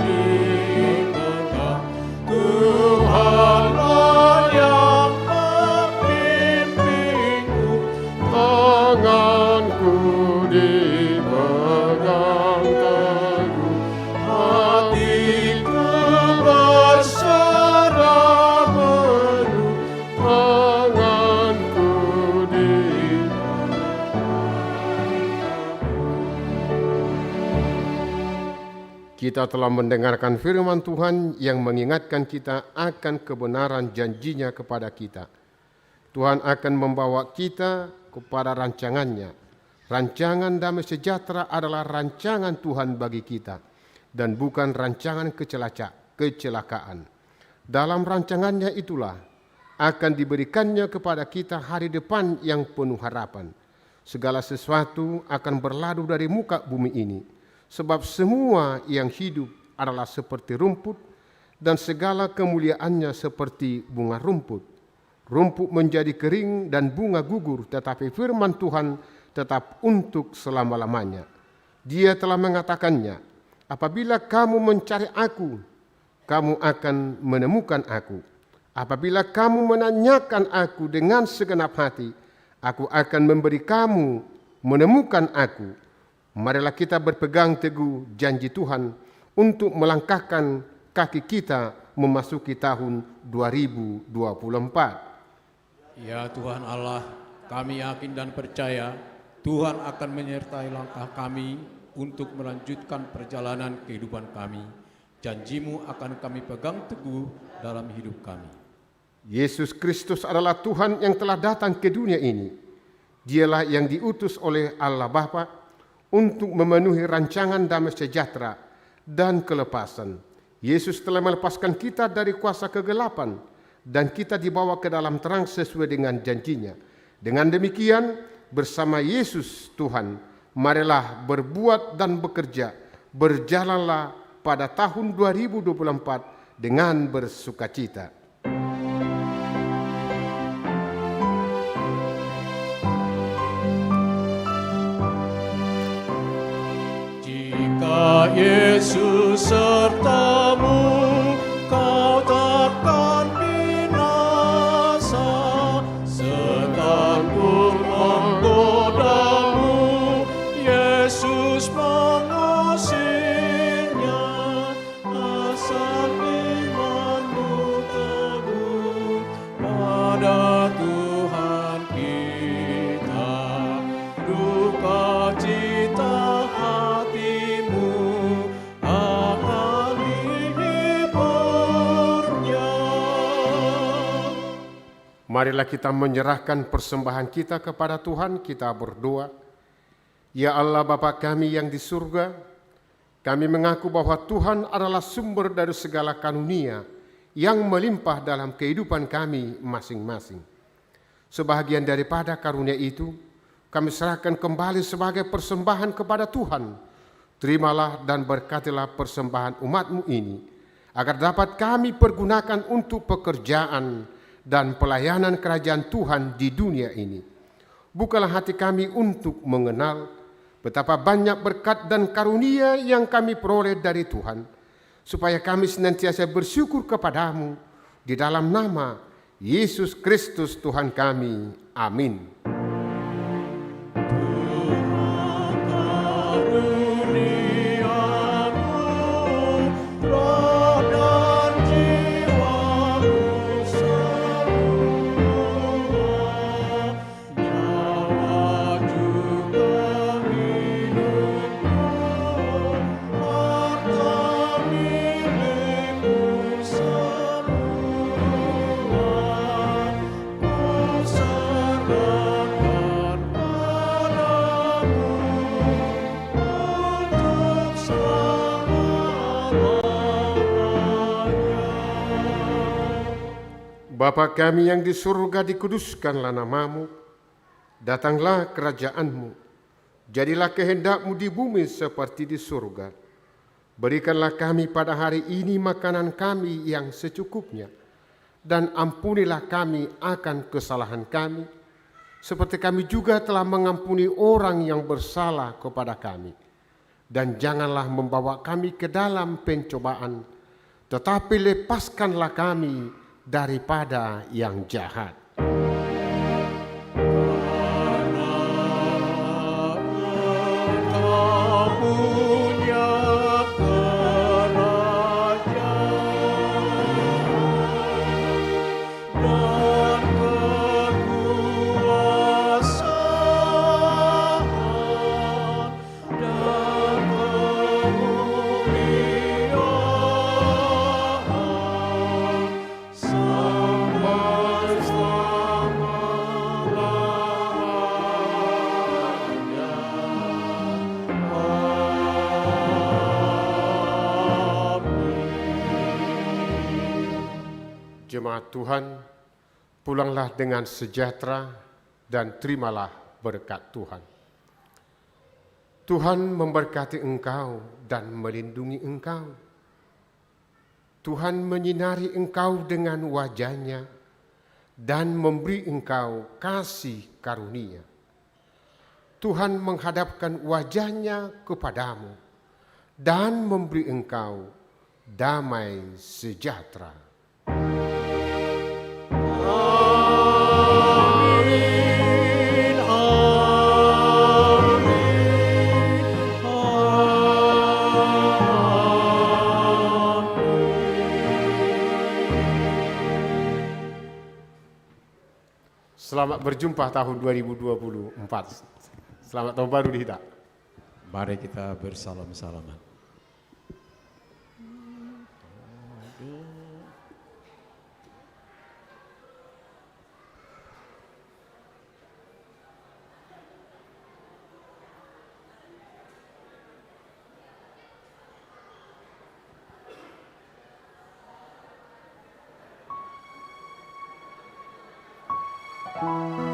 dipegang. Tuhanlah yang membimbingku, tanganku dipegang teguh, hatiku berserah penuh, tanganku Kita telah mendengarkan firman Tuhan yang mengingatkan kita akan kebenaran janjinya kepada kita. Tuhan akan membawa kita kepada rancangannya. Rancangan damai sejahtera adalah rancangan Tuhan bagi kita dan bukan rancangan kecelakaan. Dalam rancangannya itulah akan diberikannya kepada kita hari depan yang penuh harapan. Segala sesuatu akan berlalu dari muka bumi ini, sebab semua yang hidup adalah seperti rumput dan segala kemuliaannya seperti bunga rumput. Rumput menjadi kering dan bunga gugur, tetapi firman Tuhan tetap untuk selama-lamanya. Dia telah mengatakannya, apabila kamu mencari aku, kamu akan menemukan aku. Apabila kamu menanyakan aku dengan segenap hati, aku akan memberi kamu menemukan aku. Marilah kita berpegang teguh janji Tuhan untuk melangkahkan kaki kita memasuki tahun 2024. Ya Tuhan Allah, kami yakin dan percaya Tuhan akan menyertai langkah kami untuk melanjutkan perjalanan kehidupan kami. Janji-Mu akan kami pegang teguh dalam hidup kami. Yesus Kristus adalah Tuhan yang telah datang ke dunia ini. Dialah yang diutus oleh Allah Bapa untuk memenuhi rancangan damai sejahtera dan kelepasan. Yesus telah melepaskan kita dari kuasa kegelapan dan kita dibawa ke dalam terang sesuai dengan janjinya. Dengan demikian, bersama Yesus Tuhan, marilah berbuat dan bekerja, berjalanlah pada tahun 2024 dengan bersukacita. Jika Yesus sertamu, kau takkan binasa. Setan pun menggodamu, Yesus mengusirnya. Asal imanmu teguh pada Tuhan kita, duka cita hatimu akan dihiburnya. Marilah kita menyerahkan persembahan kita kepada Tuhan, kita berdoa. Ya Allah Bapa kami yang di surga, kami mengaku bahwa Tuhan adalah sumber dari segala karunia yang melimpah dalam kehidupan kami masing-masing. Sebahagian daripada karunia itu, kami serahkan kembali sebagai persembahan kepada Tuhan. Terimalah dan berkatilah persembahan umat-Mu ini, agar dapat kami pergunakan untuk pekerjaan dan pelayanan kerajaan Tuhan di dunia ini. Bukalah hati kami untuk mengenal betapa banyak berkat dan karunia yang kami peroleh dari Tuhan, supaya kami senantiasa bersyukur kepadamu di dalam nama Yesus Kristus Tuhan kami. Amin. Bapa kami yang di surga, dikuduskanlah nama-Mu, datanglah kerajaan-Mu, jadilah kehendak-Mu di bumi seperti di surga. Berikanlah kami pada hari ini makanan kami yang secukupnya, dan ampunilah kami akan kesalahan kami, seperti kami juga telah mengampuni orang yang bersalah kepada kami. Dan janganlah membawa kami ke dalam pencobaan, tetapi lepaskanlah kami daripada yang jahat. Jemaat Tuhan, pulanglah dengan sejahtera dan terimalah berkat Tuhan. Tuhan memberkati engkau dan melindungi engkau. Tuhan menyinari engkau dengan wajah-Nya dan memberi engkau kasih karunia. Tuhan menghadapkan wajah-Nya kepadamu dan memberi engkau damai sejahtera. Selamat berjumpa tahun 2024. Selamat tahun baru di Hita. Mari kita bersalam-salaman. Thank you.